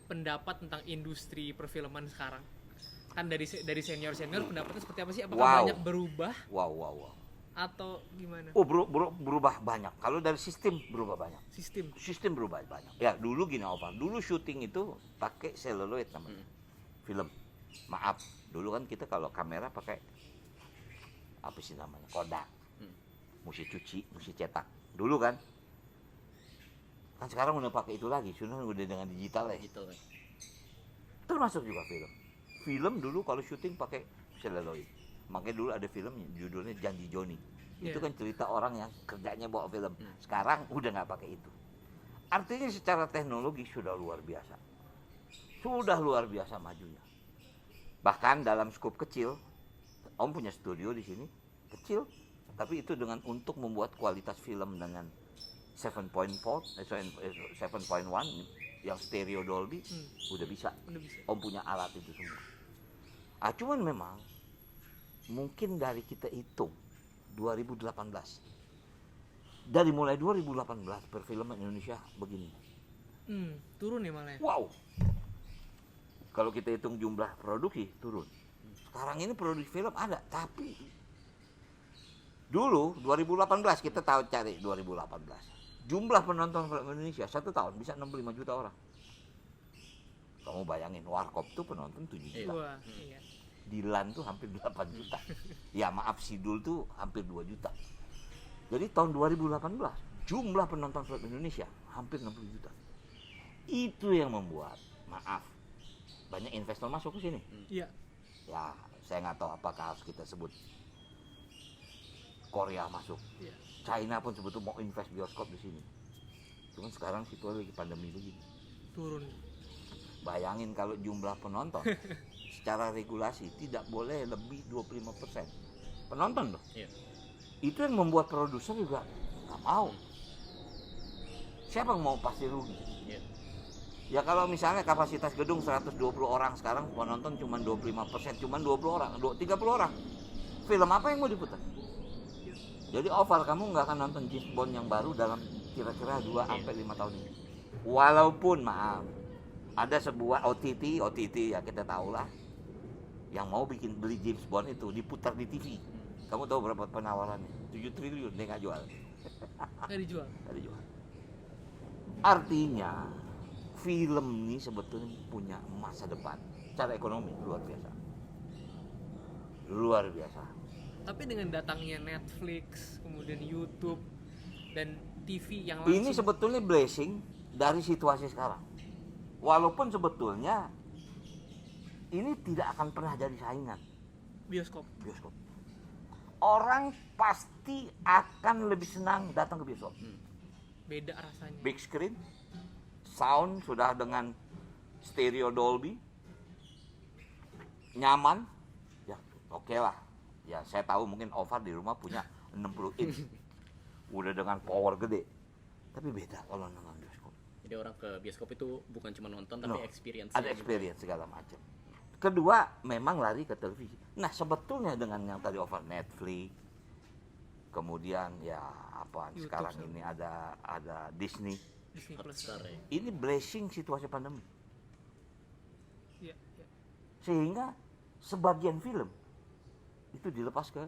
B: pendapat tentang industri perfilman sekarang. Kan dari senior pendapatnya seperti apa sih? Apakah banyak berubah?
A: Wow.
B: Atau gimana?
A: Berubah banyak. Kalau dari sistem berubah banyak. Sistem berubah banyak. Ya dulu gini Ovan, dulu syuting itu pakai celluloid namanya. Film. Maaf, dulu kan kita kalau kamera pakai apa sih namanya? Kodak. Mesti cuci, mesti cetak. Dulu kan sekarang udah pakai itu lagi, sudah dengan digital ya. Termasuk juga film dulu kalau syuting pakai celluloid. Makanya dulu ada film judulnya Janji Joni. Itu kan cerita orang yang kerjanya bawa film. Sekarang udah nggak pakai itu. Artinya secara teknologi sudah luar biasa majunya. Bahkan dalam skop kecil, Om punya studio di sini kecil, tapi itu untuk membuat kualitas film dengan 7.1 yang stereo Dolby udah bisa. Om punya alat itu semua. Cuman memang mungkin dari kita hitung 2018, dari mulai 2018 perfilman Indonesia begini.
B: Turun ya malah.
A: Wow. Kalau kita hitung jumlah produksi turun. Sekarang ini produksi film ada, tapi dulu 2018 kita tahu cari 2018. Jumlah penonton film Indonesia 1 tahun bisa 65 juta orang. Kamu bayangin, Warkop tuh penonton 7 juta.
B: Iya.
A: Dilan tuh hampir 8 juta. Ya maaf, Sidul tuh hampir 2 juta. Jadi tahun 2018 jumlah penonton film Indonesia hampir 60 juta. Itu yang membuat, maaf, banyak investor masuk ke sini.
B: Iya.
A: Ya, saya nggak tahu apakah harus kita sebut Korea masuk.
B: Iya.
A: China pun sebetulnya mau invest bioskop di sini. Cuman sekarang situasi lagi pandemi begini.
B: Turun.
A: Bayangin kalau jumlah penonton secara regulasi tidak boleh lebih 25% penonton loh.
C: Iya.
A: Itu yang membuat produser juga nggak mau. Siapa yang mau pasti rugi?
C: Iya.
A: Ya kalau misalnya kapasitas gedung 120 orang, sekarang penonton cuma 25%, cuma 20 orang, 30 orang. Film apa yang mau diputar? Jadi Oval, kamu nggak akan nonton James Bond yang baru dalam kira-kira 2-5 tahun ini. Walaupun maaf, ada sebuah OTT ya kita tahu lah, yang mau beli James Bond itu diputar di TV. Kamu tahu berapa penawarannya? 7 triliun dia nggak jual.
B: Nggak dijual.
A: Artinya film ini sebetulnya punya masa depan secara ekonomi luar biasa.
B: Tapi dengan datangnya Netflix, kemudian YouTube dan TV yang langsung,
A: ini sebetulnya blessing dari situasi sekarang. Walaupun sebetulnya ini tidak akan pernah jadi saingan
B: bioskop.
A: Orang pasti akan lebih senang datang ke bioskop.
B: Beda rasanya.
A: Big screen, sound sudah dengan stereo Dolby, nyaman, ya oke lah. Ya saya tahu mungkin Ovar di rumah punya 60 inch, udah dengan power gede. Tapi beda kalau nonton bioskop.
C: Jadi orang ke bioskop itu bukan cuma nonton tapi experience.
A: Ada experience segala macam. Kedua, memang lari ke televisi. Nah sebetulnya dengan yang tadi Ovar, Netflix, kemudian ya apa YouTube sekarang sama. Ini ada Disney
B: Plus.
A: Ini blessing situasi pandemi.
B: Ya.
A: Sehingga sebagian film itu dilepas ke.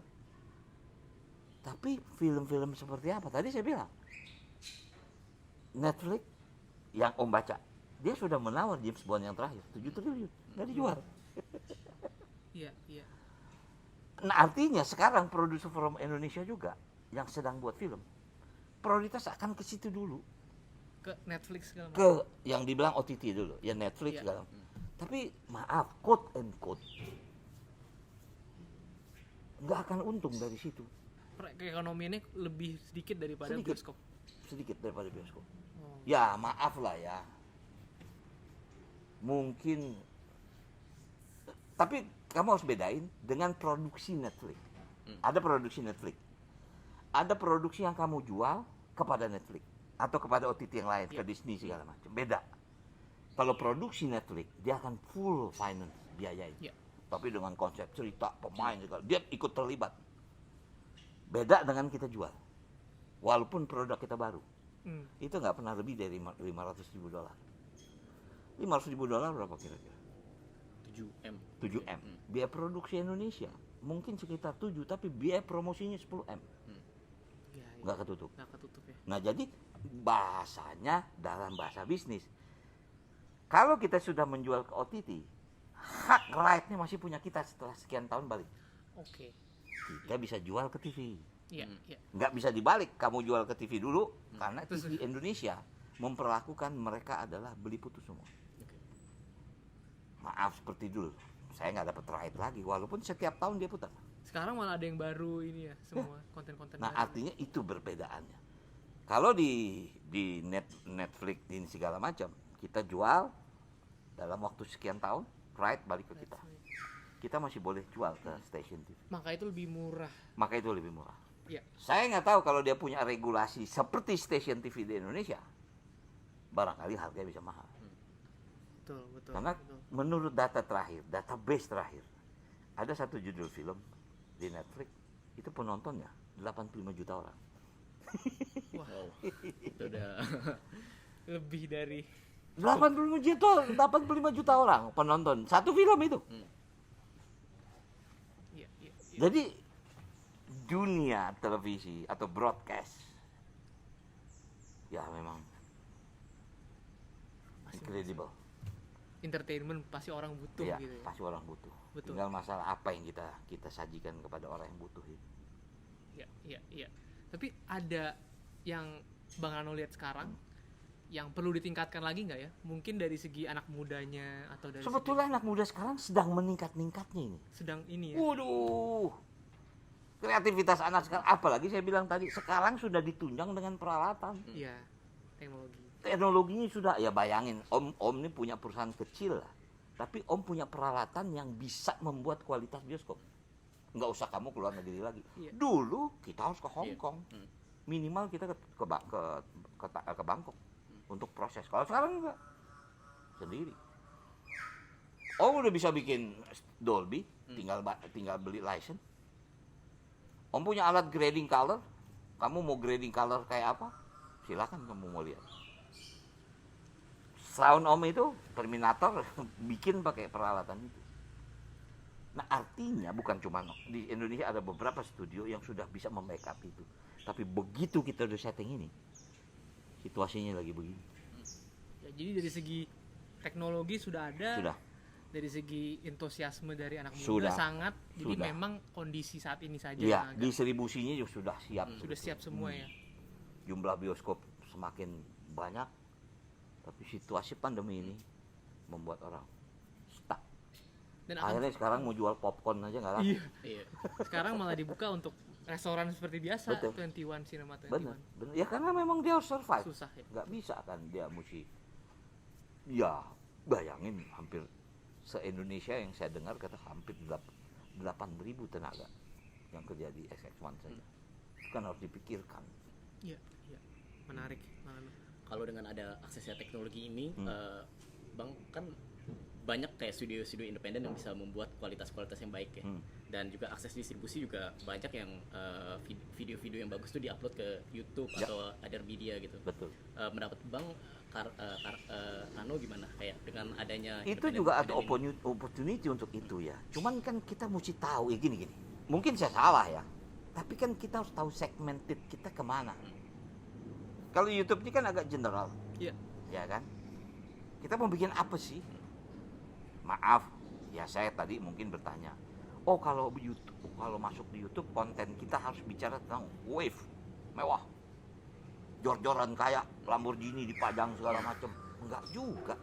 A: Tapi film-film seperti apa? Tadi saya bilang Netflix yang Om baca, dia sudah menawar James Bond yang terakhir 7 triliun, nggak dijual.
B: Iya.
A: Nah artinya sekarang produser film Indonesia juga yang sedang buat film, prioritas akan ke situ dulu.
B: Ke Netflix segala macam.
A: Ke yang dibilang OTT dulu, ya Netflix segala. Tapi maaf, quote and quote, nggak akan untung dari situ.
B: Keekonomiannya lebih sedikit daripada bioskop.
A: Sedikit daripada bioskop. Ya maaf lah ya, mungkin, tapi kamu harus bedain dengan produksi Netflix. Ada produksi Netflix, ada produksi yang kamu jual kepada Netflix atau kepada OTT yang lain, ke Disney segala macam. Beda. Kalau produksi Netflix, dia akan full finance biayain, tapi dengan konsep cerita, pemain segala, dia ikut terlibat. Beda dengan kita jual, walaupun produk kita baru, itu nggak pernah lebih dari $500,000. $500,000 berapa kira-kira?
C: 7M.
A: 7M. Biaya produksi Indonesia mungkin sekitar 7, tapi biaya promosinya 10M. Nggak ketutup.
B: Ya.
A: Nah, jadi bahasanya dalam bahasa bisnis, kalau kita sudah menjual ke OTT, hak right-nya masih punya kita setelah sekian tahun balik.
B: Oke.
A: Kita bisa jual ke TV.
B: Iya.
A: Nggak bisa dibalik, kamu jual ke TV dulu, karena TV Indonesia memperlakukan mereka adalah beli putus semua. Maaf, seperti dulu, saya nggak dapat right lagi, walaupun setiap tahun dia putar.
B: Sekarang malah ada yang baru ini ya, semua konten-konten
A: Nah,
B: baru.
A: artinya itu berbedaannya. Kalau di Netflix ini segala macam, kita jual dalam waktu sekian tahun, right balik ke kita. Kita masih boleh jual ke stasiun TV.
B: Maka itu lebih murah.
A: Maka itu lebih murah.
B: Ya.
A: Saya nggak tahu kalau dia punya regulasi seperti stasiun TV di Indonesia, barangkali harganya bisa mahal.
B: Betul.
A: Karena menurut data terakhir, database terakhir, ada satu judul film di Netflix, itu penontonnya 85 juta orang.
B: Wah,
C: Itu udah
B: lebih dari
A: 85 juta orang penonton satu film itu.
B: Iya.
A: Jadi dunia televisi atau broadcast ya memang incredible.
B: Entertainment pasti orang butuh
A: Ya,
B: gitu ya.
A: pasti orang butuh.
B: Betul.
A: Tinggal masalah apa yang kita sajikan kepada orang yang butuh itu.
B: Iya. Tapi ada yang Bang Rano lihat sekarang yang perlu ditingkatkan lagi nggak ya? Mungkin dari segi anak mudanya atau dari
A: Sebetulnya anak muda sekarang sedang meningkat-ningkatnya ini.
B: sedang ini ya.
A: Waduh, kreativitas anak sekarang, apalagi saya bilang tadi, sekarang sudah ditunjang dengan peralatan.
B: Iya, teknologi.
A: Teknologinya sudah, ya bayangin, Om ini punya perusahaan kecil lah, tapi Om punya peralatan yang bisa membuat kualitas bioskop. Nggak usah kamu keluar negeri lagi.
B: Iya.
A: Dulu kita harus ke Hong Kong, minimal kita ke Bangkok untuk proses. Kalau sekarang enggak, sendiri. Om udah bisa bikin Dolby, tinggal beli license. Om punya alat grading color, kamu mau grading color kayak apa? Silakan kamu mau lihat. Sound Om itu Terminator bikin pakai peralatan itu. Nah, artinya bukan cuma di Indonesia, ada beberapa studio yang sudah bisa membackup itu. Tapi begitu kita udah setting ini, situasinya lagi begini.
B: Ya, jadi dari segi teknologi sudah ada.
A: Sudah.
B: Dari segi entusiasme dari anak muda
A: Sudah.
B: sangat. Jadi
A: Sudah.
B: memang kondisi saat ini saja
A: Iya,
B: yang agak
A: distribusinya juga sudah siap.
B: sudah siap semua ya.
A: Jumlah bioskop semakin banyak, tapi situasi pandemi ini membuat orang stuck.
B: Dan
A: Akhirnya sekarang mau jual popcorn aja nggak laku.
B: Iya. Sekarang malah dibuka untuk restoran seperti biasa.
A: Betul.
B: 21 Cinema 21.
A: Bener. Ya karena memang dia harus survive.
B: Susah ya.
A: Nggak bisa kan dia mesti. Ya bayangin hampir se-Indonesia yang saya dengar kata hampir 8.000 tenaga yang kerja di XX1 saja. Itu kan harus dipikirkan.
B: Iya. Menarik.
C: kalau dengan ada aksesnya teknologi ini, Bang kan banyak kayak studio-studio independen yang bisa membuat kualitas-kualitas yang baik ya. Dan juga akses distribusi juga banyak yang video-video yang bagus tuh diupload ke YouTube atau other media gitu.
A: Betul.
C: Mendapat Bang Rano gimana kayak dengan adanya
A: Itu juga ada opportunity untuk itu ya. Cuman kan kita mesti tahu ya gini. Mungkin saya salah ya. Tapi kan kita harus tahu segmented kita kemana. Kalau YouTube ini kan agak general.
B: Iya.
A: Ya kan? Kita mau bikin apa sih? Maaf, ya saya tadi mungkin bertanya. Oh kalau masuk di YouTube konten kita harus bicara tentang wave, mewah, jor-joran kayak Lamborghini dipajang segala macam. Enggak juga.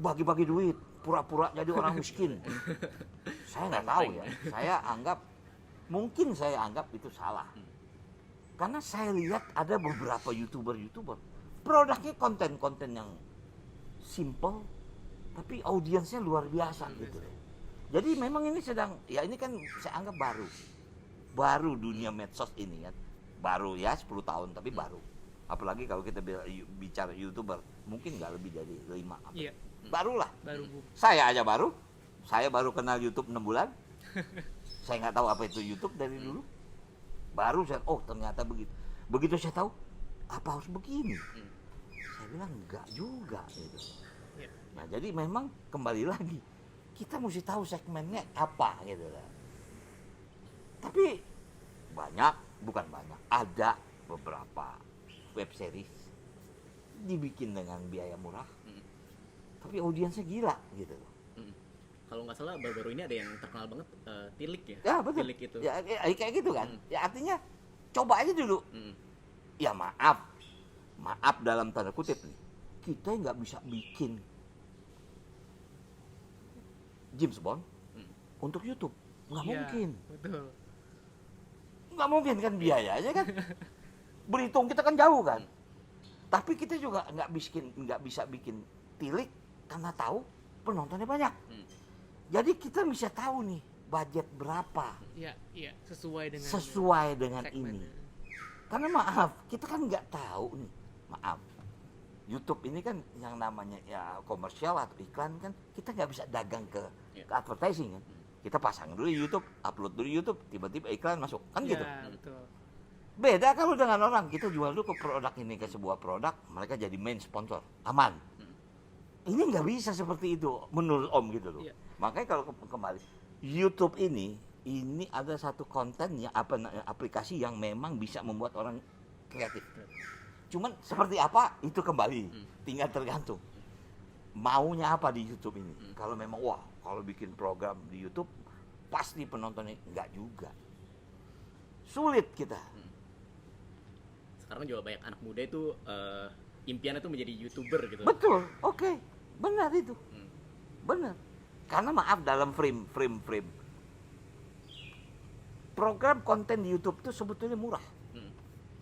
A: Bagi-bagi duit, pura-pura jadi orang miskin. Saya nggak tahu ya. Saya anggap itu salah. Karena saya lihat ada beberapa YouTuber produknya konten-konten yang simple tapi audiensnya luar biasa gitu. Jadi memang ini sedang, ya ini kan saya anggap baru dunia medsos ini kan, baru ya 10 tahun tapi baru. Apalagi kalau kita bicara YouTuber mungkin nggak lebih dari 5.
B: Iya.
A: Barulah.
B: Baru.
A: Saya aja saya baru kenal YouTube 6 bulan. Saya nggak tahu apa itu YouTube dari dulu. Baru saya, oh ternyata begitu. Begitu saya tahu, apa harus begini? Saya bilang enggak juga gitu. Nah jadi memang kembali lagi kita mesti tahu segmennya apa gitu kan. Tapi bukan banyak, ada beberapa web series dibikin dengan biaya murah, tapi audiensnya gila gitu.
C: Kalau nggak salah baru-baru ini ada yang terkenal banget, Tilik ya.
A: Ya betul.
C: Tilik itu.
A: Ya kayak gitu kan. Ya artinya coba aja dulu. Ya maaf dalam tanda kutip nih, kita nggak bisa bikin James Bond untuk YouTube, nggak mungkin.
B: Betul.
A: Nggak mungkin kan biayanya kan. Berhitung kita kan jauh kan. Tapi kita juga nggak bisa bikin Tilik karena tahu penontonnya banyak. Jadi kita bisa tahu nih budget berapa.
B: Iya, sesuai dengan
A: ini. Karena maaf, kita kan nggak tahu nih. Maaf. YouTube ini kan yang namanya ya komersial atau iklan kan kita nggak bisa dagang ke advertising kan. Kita pasang dulu YouTube, upload dulu YouTube, tiba-tiba iklan masuk kan gitu.
B: Betul.
A: Beda kalau dengan orang, kita jual dulu ke produk ini, ke sebuah produk, mereka jadi main sponsor, aman. Ini nggak bisa seperti itu menurut Om gitu loh. Makanya kalau kembali YouTube ini ada satu konten yang aplikasi yang memang bisa membuat orang kreatif. Cuman seperti apa itu kembali tinggal tergantung maunya apa di YouTube ini. Kalau memang kalau bikin program di YouTube pasti penontonnya enggak juga. Sulit kita.
C: Sekarang juga banyak anak muda itu impiannya tuh menjadi YouTuber gitu.
A: Betul. Oke. Benar itu. Benar. Karena maaf dalam frame program konten di YouTube tuh sebetulnya murah.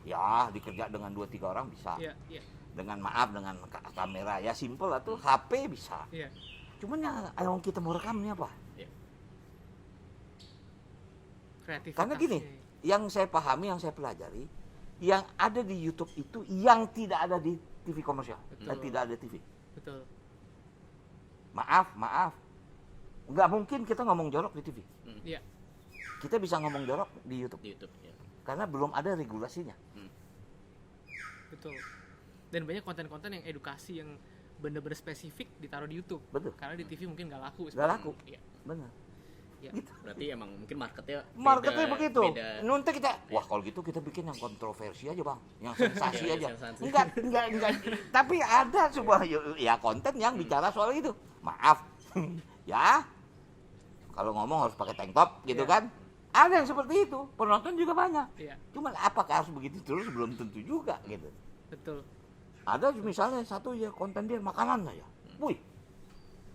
A: Ya dikerja dengan 2-3 orang bisa. Dengan kamera ya simple lah tuh, HP bisa. Cuman yang kita mau rekam ini apa?
B: Kreativitas.
A: Karena gini, yang saya pahami, yang saya pelajari, yang ada di YouTube itu yang tidak ada di TV komersial dan tidak ada TV.
B: Betul.
A: Maaf. Nggak mungkin kita ngomong jorok di TV.
B: Iya.
A: Kita bisa ngomong jorok di YouTube.
C: Ya.
A: Karena belum ada regulasinya.
B: Betul. Dan banyak konten-konten yang edukasi yang benar-benar spesifik ditaruh di YouTube.
A: Betul.
B: Karena di TV mungkin nggak laku.
A: Nggak laku. Benar.
C: Gitu. Berarti emang mungkin marketnya
A: begitu. Nanti kita, kalau gitu kita bikin yang kontroversi aja bang, yang sensasi aja. Enggak. Tapi ada sebuah konten yang bicara soal itu. Maaf, ya. Kalau ngomong harus pakai tank top gitu kan. Ada yang seperti itu, penonton juga banyak. Cuman apakah harus begitu terus belum tentu juga gitu.
B: Betul.
A: Ada misalnya satu konten dia makanan aja. Wih.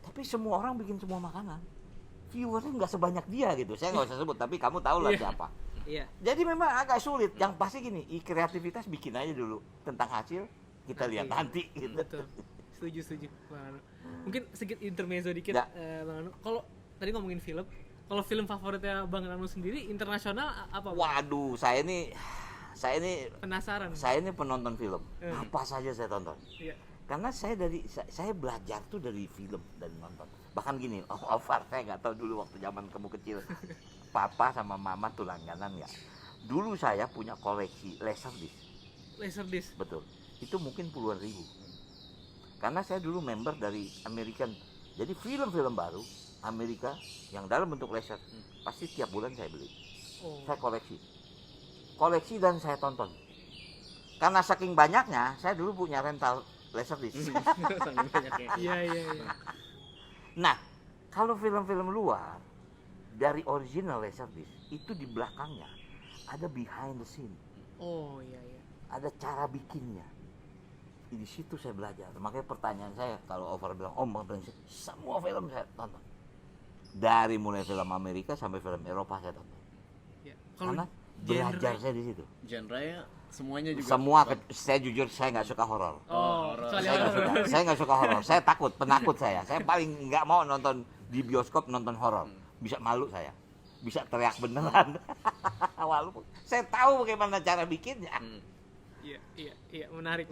A: Tapi semua orang bikin semua makanan. Viewersnya nggak sebanyak dia gitu, saya nggak usah sebut, tapi kamu tahu lah siapa. Jadi memang agak sulit. Yang pasti gini, kreativitas bikin aja dulu, tentang hasil kita lihat nanti. Gitu.
B: Betul. Setuju, Bang Anu. Mungkin sedikit intermezzo dikit, Bang Anu. Kalau tadi ngomongin film, kalau film favoritnya Bang Anu sendiri internasional apa?
A: Waduh, saya ini
B: penasaran.
A: Saya ini penonton film, apa saja saya tonton. Karena saya belajar tuh dari film dan nonton. Bahkan gini, Alvar, saya nggak tahu dulu waktu zaman kamu kecil, papa sama mama tuh langganan ya. Dulu saya punya koleksi Laserdisc. Betul. Itu mungkin puluhan ribu. Karena saya dulu member dari American. Jadi film-film baru Amerika yang dalam bentuk laser pasti tiap bulan saya beli. Saya koleksi dan saya tonton. Karena saking banyaknya, saya dulu punya rental Laserdisc.
B: Iya.
A: Nah, kalau film-film luar dari original Laserdisc itu di belakangnya ada behind the scene.
B: Oh iya.
A: Ada cara bikinnya. Di situ saya belajar. Makanya pertanyaan saya kalau Over bilang, semua film saya tonton. Dari mulai film Amerika sampai film Eropa saya tonton. Karena Belajar saya di situ.
C: Genre-nya semuanya juga.
A: Semua, saya jujur saya nggak suka horor. Saya nggak suka horor. Saya takut, penakut saya. Saya paling nggak mau nonton di bioskop nonton horor. Bisa malu saya. Bisa teriak beneran. Walaupun saya tahu bagaimana cara bikinnya.
B: Iya, menarik.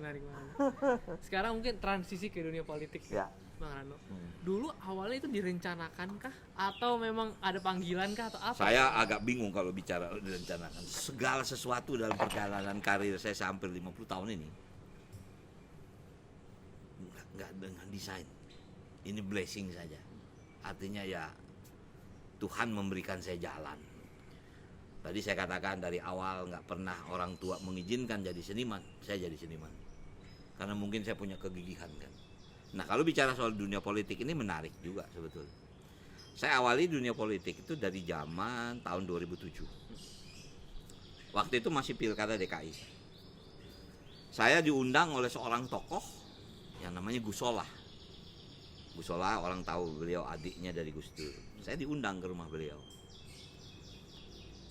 B: Sekarang mungkin transisi ke dunia politik.
A: Ya.
B: Bang Rano. Dulu awalnya itu direncanakan kah atau memang ada panggilan kah atau apa?
A: Saya agak bingung kalau bicara direncanakan. Segala sesuatu dalam perjalanan karir saya hampir 50 tahun ini nggak dengan desain. Ini blessing saja. Artinya ya Tuhan memberikan saya jalan. Tadi saya katakan dari awal nggak pernah orang tua mengizinkan jadi seniman. Saya jadi seniman. Karena mungkin saya punya kegigihan kan. Nah, kalau bicara soal dunia politik ini menarik juga sebetulnya. Saya awali dunia politik itu dari zaman tahun 2007. Waktu itu masih Pilkada DKI. Saya diundang oleh seorang tokoh yang namanya Gus Solah. Gus Solah orang tahu, beliau adiknya dari Gus Dur. Saya diundang ke rumah beliau.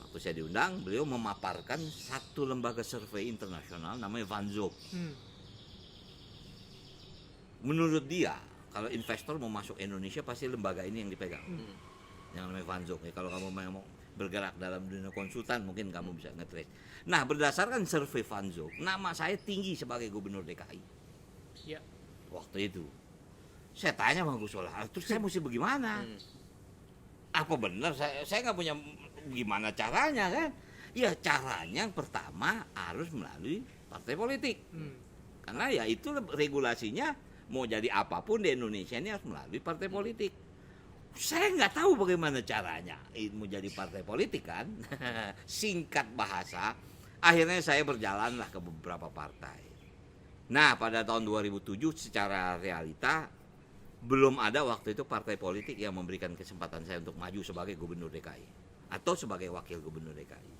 A: Waktu saya diundang, beliau memaparkan satu lembaga survei internasional namanya Van Zook. Menurut dia, kalau investor mau masuk Indonesia pasti lembaga ini yang dipegang. Yang namanya Van Zook. Ya, kalau kamu mau bergerak dalam dunia konsultan mungkin kamu bisa nge-trace. Nah, berdasarkan survei Van Zook, nama saya tinggi sebagai gubernur DKI.
B: Iya.
A: Waktu itu. Saya tanya sama Gus Solah, terus saya mesti bagaimana? Apa benar saya nggak punya gimana caranya kan? Ya caranya pertama harus melalui partai politik. Karena ya itu regulasinya. Mau jadi apapun di Indonesia ini harus melalui partai politik. Saya nggak tahu bagaimana caranya mau jadi partai politik kan. Singkat bahasa, akhirnya saya berjalanlah ke beberapa partai. Nah, pada tahun 2007 secara realita belum ada waktu itu partai politik yang memberikan kesempatan saya untuk maju sebagai gubernur DKI atau sebagai wakil gubernur DKI.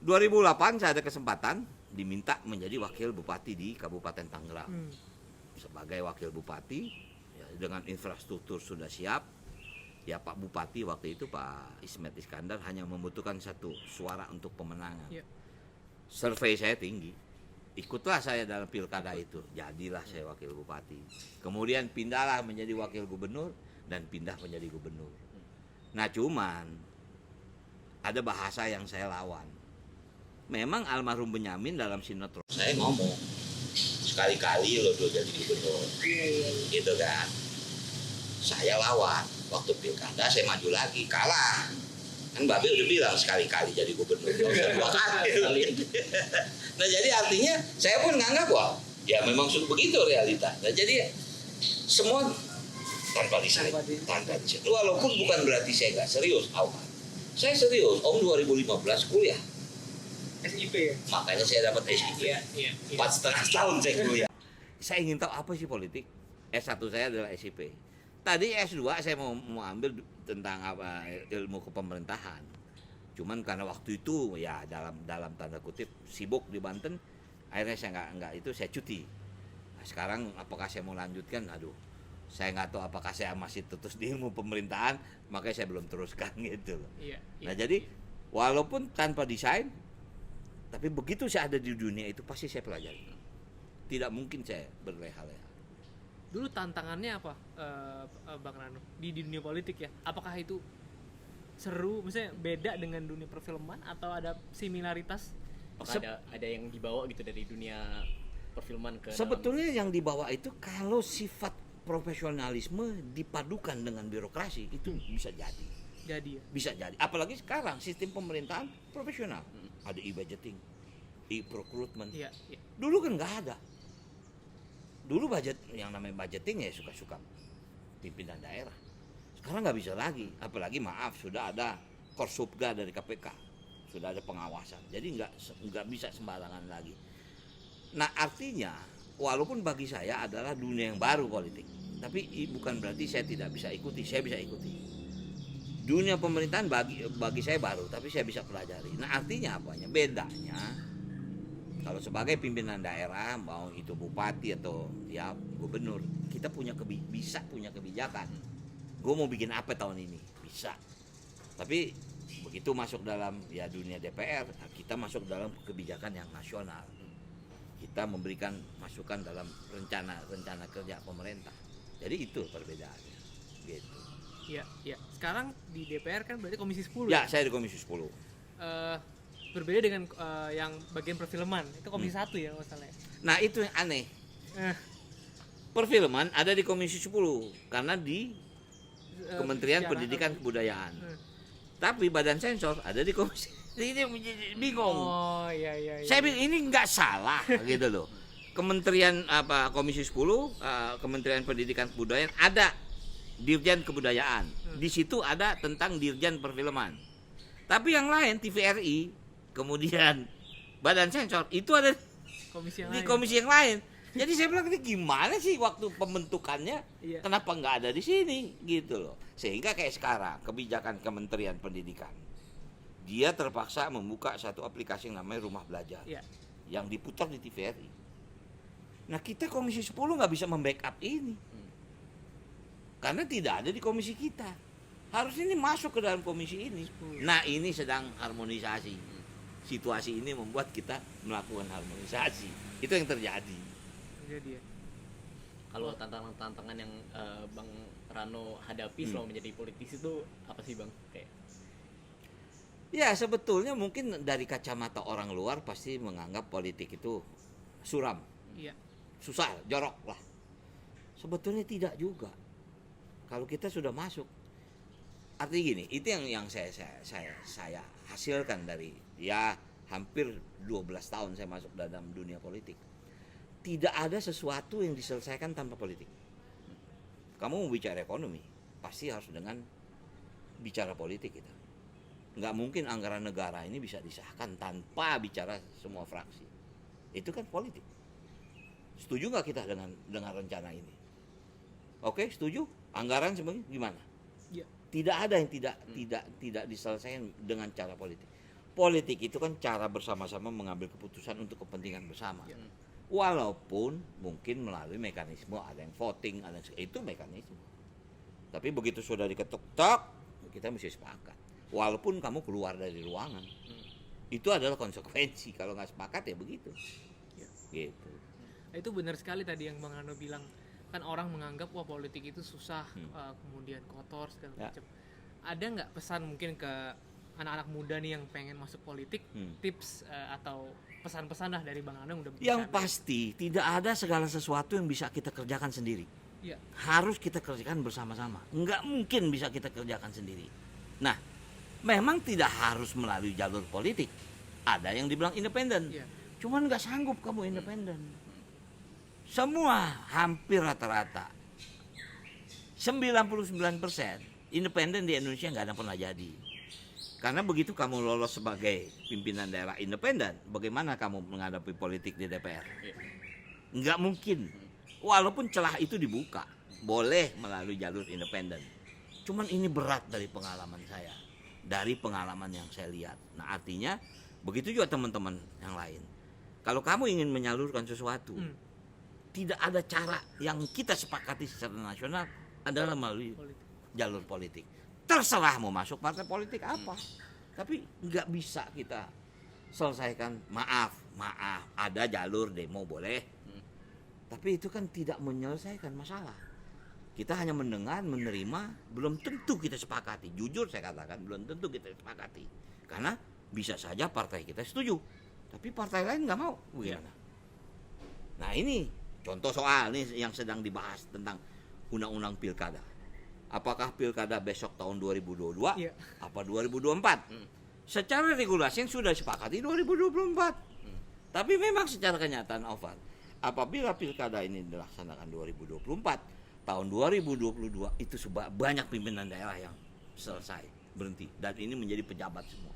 A: 2008 saya ada kesempatan diminta menjadi wakil bupati di Kabupaten Tangerang. Sebagai wakil bupati ya, dengan infrastruktur sudah siap ya, Pak Bupati waktu itu Pak Ismet Iskandar hanya membutuhkan satu suara untuk pemenangan. Survei saya tinggi, ikutlah saya dalam pilkada itu, jadilah saya wakil bupati. Kemudian pindahlah menjadi wakil gubernur dan pindah menjadi gubernur. Nah, cuman ada bahasa yang saya lawan. Memang almarhum Benyamin dalam sinetron saya ngomong sekali-kali lo dulu jadi gubernur, gitu kan. Saya lawan, waktu pilkada saya maju lagi, kalah. Kan Babe udah bilang sekali-kali jadi gubernur, dua kali. Nah jadi artinya saya pun nganggap wah, ya memang begitu realita. Nah jadi semua tanpa desain. Walaupun bukan berarti saya nggak serius, saya serius. Om 2015 kuliah.
B: SIP ya?
A: Makanya saya dapat SIP. 4,5 tahun saya kuliah. Saya ingin tahu apa sih politik. S1 saya adalah SIP. Tadi S2 saya mau ambil tentang apa ilmu kepemerintahan. Cuman karena waktu itu ya dalam tanda kutip sibuk di Banten, akhirnya saya nggak itu saya cuti. Nah, sekarang apakah saya mau lanjutkan? Aduh, saya nggak tahu apakah saya masih terus di ilmu pemerintahan, makanya saya belum teruskan gitu. Nah jadi walaupun tanpa desain, tapi begitu saya ada di dunia itu pasti saya pelajari. Tidak mungkin saya berleha-leha.
B: Dulu tantangannya apa, Bang Rano, di dunia politik ya? Apakah itu seru, misalnya beda dengan dunia perfilman atau ada similaritas?
C: Ada yang dibawa gitu dari dunia perfilman ke
A: sebetulnya dalam... yang dibawa itu kalau sifat profesionalisme dipadukan dengan birokrasi itu bisa jadi.
B: Jadi ya?
A: Bisa jadi. Apalagi sekarang sistem pemerintahan profesional. Ada e-budgeting, e-procurement. Dulu kan nggak ada. Dulu budget yang namanya budgeting ya suka-suka pimpinan daerah. Sekarang nggak bisa lagi. Apalagi maaf sudah ada Korsubga dari KPK, sudah ada pengawasan. Jadi nggak bisa sembarangan lagi. Nah artinya walaupun bagi saya adalah dunia yang baru politik, tapi bukan berarti saya tidak bisa ikuti. Saya bisa ikuti. Dunia pemerintahan bagi saya baru, tapi saya bisa pelajari. Nah artinya apanya? Bedanya kalau sebagai pimpinan daerah, mau itu bupati atau ya gubernur, kita bisa punya kebijakan. Gue mau bikin apa tahun ini? Bisa. Tapi Begitu masuk dalam ya dunia DPR, kita masuk dalam kebijakan yang nasional. Kita memberikan masukan dalam rencana kerja pemerintah. Jadi itu perbedaannya. Gitu.
B: Iya, iya. Sekarang di DPR kan berarti Komisi 10.
A: Ya, saya di Komisi 10.
B: Berbeda dengan yang bagian perfilman. Itu Komisi 1 ya masalahnya.
A: Nah, itu yang aneh. Perfilman ada di Komisi 10 karena di Kementerian Pendidikan Kebudayaan. Tapi badan sensor ada di komisi. Ini bingung.
B: Oh, iya.
A: Saya bilang ini nggak salah gitu loh. Kementerian Komisi 10, Kementerian Pendidikan Kebudayaan ada Dirjen Kebudayaan. Di situ ada tentang Dirjen Perfilman. Tapi yang lain TVRI, kemudian badan sensor itu ada di komisi yang lain. Jadi saya bilang ini gimana sih waktu pembentukannya? Iya. Kenapa nggak ada di sini gitu loh? Sehingga kayak sekarang kebijakan Kementerian Pendidikan, dia terpaksa membuka satu aplikasi yang namanya Rumah Belajar, yang diputar di TVRI. Nah kita Komisi 10 nggak bisa membackup ini, karena tidak ada di komisi kita. Harusnya ini masuk ke dalam komisi ini. Nah ini sedang harmonisasi. Situasi ini membuat kita melakukan harmonisasi. Itu yang terjadi.
C: Kalau tantangan yang Bang Rano hadapi selama menjadi politisi itu apa sih Bang? Kayak
A: ya sebetulnya mungkin dari kacamata orang luar pasti menganggap politik itu suram, susah, jorok lah. Sebetulnya tidak juga. Kalau kita sudah masuk, artinya gini, itu yang saya hasilkan dari ya hampir 12 tahun saya masuk dalam dunia politik. Tidak ada sesuatu yang diselesaikan tanpa politik. Kamu mau bicara ekonomi, pasti harus dengan bicara politik kita. Nggak mungkin anggaran negara ini bisa disahkan tanpa bicara semua fraksi. Itu kan politik. Setuju nggak kita dengan rencana ini? Oke, setuju? Anggaran sebenarnya gimana?
B: Ya.
A: Tidak ada yang tidak diselesaikan dengan cara politik. Politik itu kan cara bersama-sama mengambil keputusan untuk kepentingan bersama. Ya. Walaupun mungkin melalui mekanisme ada yang voting, ada yang, itu mekanisme. Tapi begitu sudah diketuk tok, kita mesti sepakat. Walaupun kamu keluar dari ruangan, itu adalah konsekuensi. Kalau nggak sepakat ya begitu. Ya. Gitu.
B: Itu benar sekali tadi yang Bang Rano bilang. Kan orang menganggap wah politik itu susah, kemudian kotor segala macam. Ada nggak pesan mungkin ke anak-anak muda nih yang pengen masuk politik, tips atau pesan-pesan lah dari Bang Rano yang udah
A: yang pasti tidak ada segala sesuatu yang bisa kita kerjakan sendiri. Ya. Harus kita kerjakan bersama-sama. Nggak mungkin bisa kita kerjakan sendiri. Nah, memang tidak harus melalui jalur politik. Ada yang dibilang independen. Ya. Cuman nggak sanggup kamu independen. Semua hampir rata-rata 99% independen di Indonesia nggak ada pernah jadi. Karena begitu kamu lolos sebagai pimpinan daerah independen, bagaimana kamu menghadapi politik di DPR? Nggak mungkin. Walaupun celah itu dibuka, boleh melalui jalur independen. Cuman ini berat dari pengalaman saya, dari pengalaman yang saya lihat. Nah artinya, begitu juga teman-teman yang lain. Kalau kamu ingin menyalurkan sesuatu, tidak ada cara yang kita sepakati secara nasional adalah melalui jalur politik. Terserah mau masuk partai politik apa, tapi nggak bisa kita selesaikan. Maaf, ada jalur demo boleh, tapi itu kan tidak menyelesaikan masalah. Kita hanya mendengar, menerima, belum tentu kita sepakati. Jujur saya katakan, belum tentu kita sepakati, karena bisa saja partai kita setuju, tapi partai lain nggak mau. Bagaimana? Nah ini contoh soal nih yang sedang dibahas tentang undang-undang pilkada. Apakah pilkada besok tahun 2022 apa 2024? Secara regulasi sudah disepakati 2024. Tapi memang secara kenyataan apabila pilkada ini dilaksanakan 2024, tahun 2022 itu banyak pimpinan daerah yang selesai, berhenti, dan ini menjadi pejabat semua.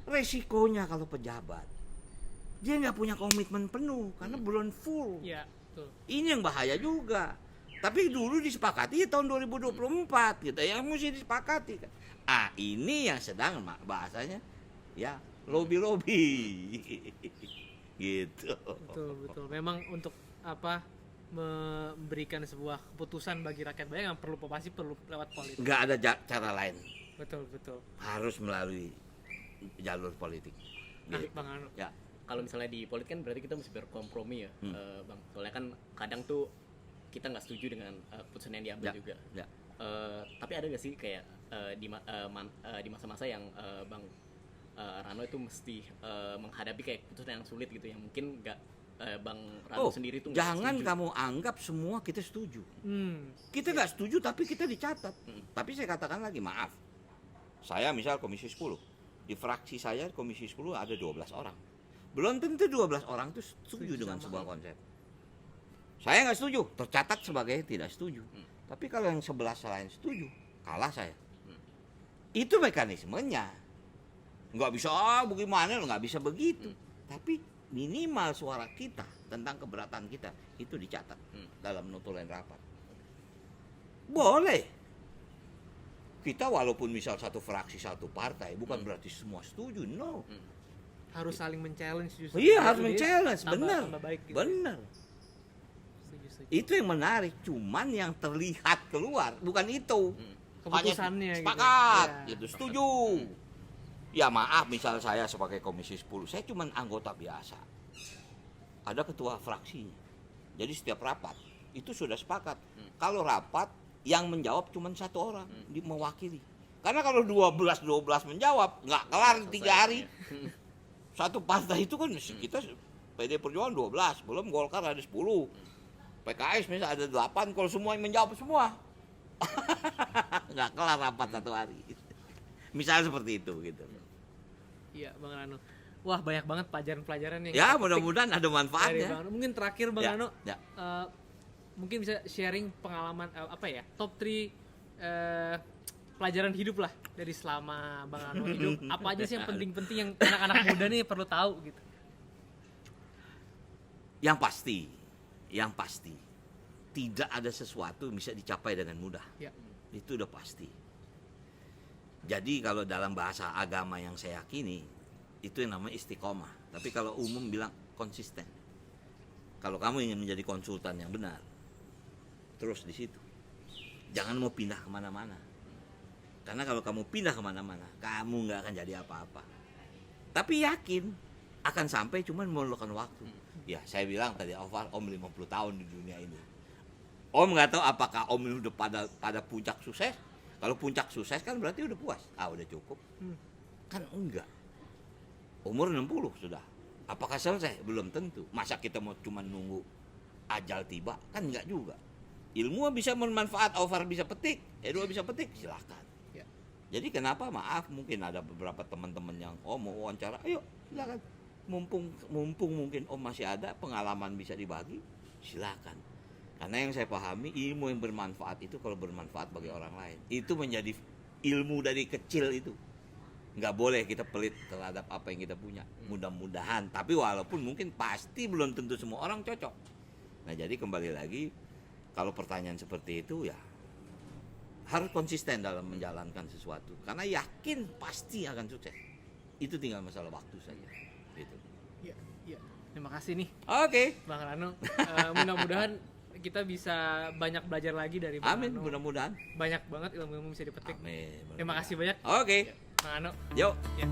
A: Resikonya kalau pejabat, dia nggak punya komitmen penuh karena belum full. Ini yang bahaya juga. Tapi dulu disepakati tahun 2024 gitu, yang mesti disepakati kan. Ini yang sedang bahasanya ya lobby gitu.
B: Betul. Memang untuk memberikan sebuah keputusan bagi rakyat banyak yang perlu lewat politik.
A: Nggak ada cara lain.
B: Betul.
A: Harus melalui jalur politik.
B: Nah, Bang Anu.
A: Ya.
C: Kalau misalnya di politik kan berarti kita mesti berkompromi ya, Bang. Soalnya kan kadang tuh kita nggak setuju dengan keputusan yang diambil juga.
A: Ya.
C: Tapi ada nggak sih kayak di masa-masa yang Bang Rano itu mesti menghadapi kayak keputusan yang sulit gitu, yang mungkin nggak Bang Rano sendiri tuh nggak
A: jangan
C: setuju.
A: kamu anggap semua kita setuju. Kita nggak setuju tapi kita dicatat. Tapi saya katakan lagi, maaf. Saya misal Komisi 10. Di fraksi saya Komisi 10 ada 12 orang. Belum tentu 12 orang itu setuju dengan sebuah konsep. Saya nggak setuju, tercatat sebagai tidak setuju. Tapi kalau yang 11 lain setuju, kalah saya. Itu mekanismenya. Nggak bisa, bagaimana, nggak bisa begitu. Tapi minimal suara kita tentang keberatan kita itu dicatat dalam notulen rapat. Boleh. Kita walaupun misal satu fraksi satu partai, bukan berarti semua setuju, no.
B: Harus saling men-challenge justru.
A: Iya, harus men-challenge, benar.
B: Tambah baik gitu.
A: Benar.
B: Setuju.
A: Itu yang menarik, cuman yang terlihat keluar bukan itu.
B: Keputusannya
A: Hanya sepakat,
B: gitu.
A: gitu, setuju. Ya maaf, misal saya sebagai Komisi 10, saya cuma anggota biasa. Ada ketua fraksinya. Jadi setiap rapat itu sudah sepakat. Kalau rapat yang menjawab cuma satu orang, dia mewakili. Karena kalau 12 menjawab, nggak kelar 3 hari. Satu partai itu kan kita PD Perjuangan 12, belum Golkar ada 10. PKS misalnya ada 8, kalau semua yang menjawab semua. Nggak kelar rapat satu hari. Misalnya seperti itu gitu.
B: Iya, Bang Rano. Wah, banyak banget pelajaran-pelajaran yang
A: Ya,
B: kita petik
A: mudah-mudahan ada
B: dari
A: manfaatnya.
B: Bang Rano. Mungkin terakhir Bang
A: Ya,
B: Rano,
A: ya.
B: mungkin bisa sharing pengalaman top 3 pelajaran hidup lah dari selama Bang Rano hidup. Apa aja sih yang penting-penting yang anak-anak muda nih perlu tahu gitu.
A: Yang pasti tidak ada sesuatu yang bisa dicapai dengan mudah.
B: Ya.
A: Itu udah pasti. Jadi kalau dalam bahasa agama yang saya yakini, itu yang namanya istiqomah. Tapi kalau umum bilang konsisten. Kalau kamu ingin menjadi konsultan yang benar, terus di situ. Jangan mau pindah kemana-mana. Karena kalau kamu pindah kemana-mana, kamu nggak akan jadi apa-apa. Tapi yakin akan sampai, cuman memerlukan waktu. Ya, saya bilang tadi Om 50 tahun di dunia ini. Om nggak tahu apakah Om ini udah pada puncak sukses. Kalau puncak sukses kan berarti udah puas. Udah cukup. Kan enggak. Umur 60 sudah. Apakah selesai? Belum tentu. Masa kita mau cuma nunggu ajal tiba? Kan enggak juga. Ilmu bisa bermanfaat, Over bisa petik, Edo bisa petik, silakan.
B: Ya.
A: Jadi kenapa? Maaf, mungkin ada beberapa teman-teman yang mau wawancara, ayo silakan. Mumpung mungkin Om masih ada pengalaman bisa dibagi, silakan. Karena yang saya pahami, ilmu yang bermanfaat itu kalau bermanfaat bagi orang lain, itu menjadi ilmu dari kecil itu. Nggak boleh kita pelit terhadap apa yang kita punya. Mudah-mudahan, tapi walaupun mungkin pasti belum tentu semua orang cocok. Nah, jadi kembali lagi, kalau pertanyaan seperti itu ya harus konsisten dalam menjalankan sesuatu. Karena yakin pasti akan sukses. Itu tinggal masalah waktu saja. Gitu.
B: Iya. Terima kasih nih
A: Oke.
B: Bang Rano. Mudah-mudahan kita bisa banyak belajar lagi dari Bang
A: Amin,
B: Rano.
A: mudah-mudahan.
B: Banyak banget ilmu-ilmu bisa dipetik.
A: Amin.
B: Terima kasih banyak
A: Oke.
B: Bang Rano.
A: Yuk.
B: Ya.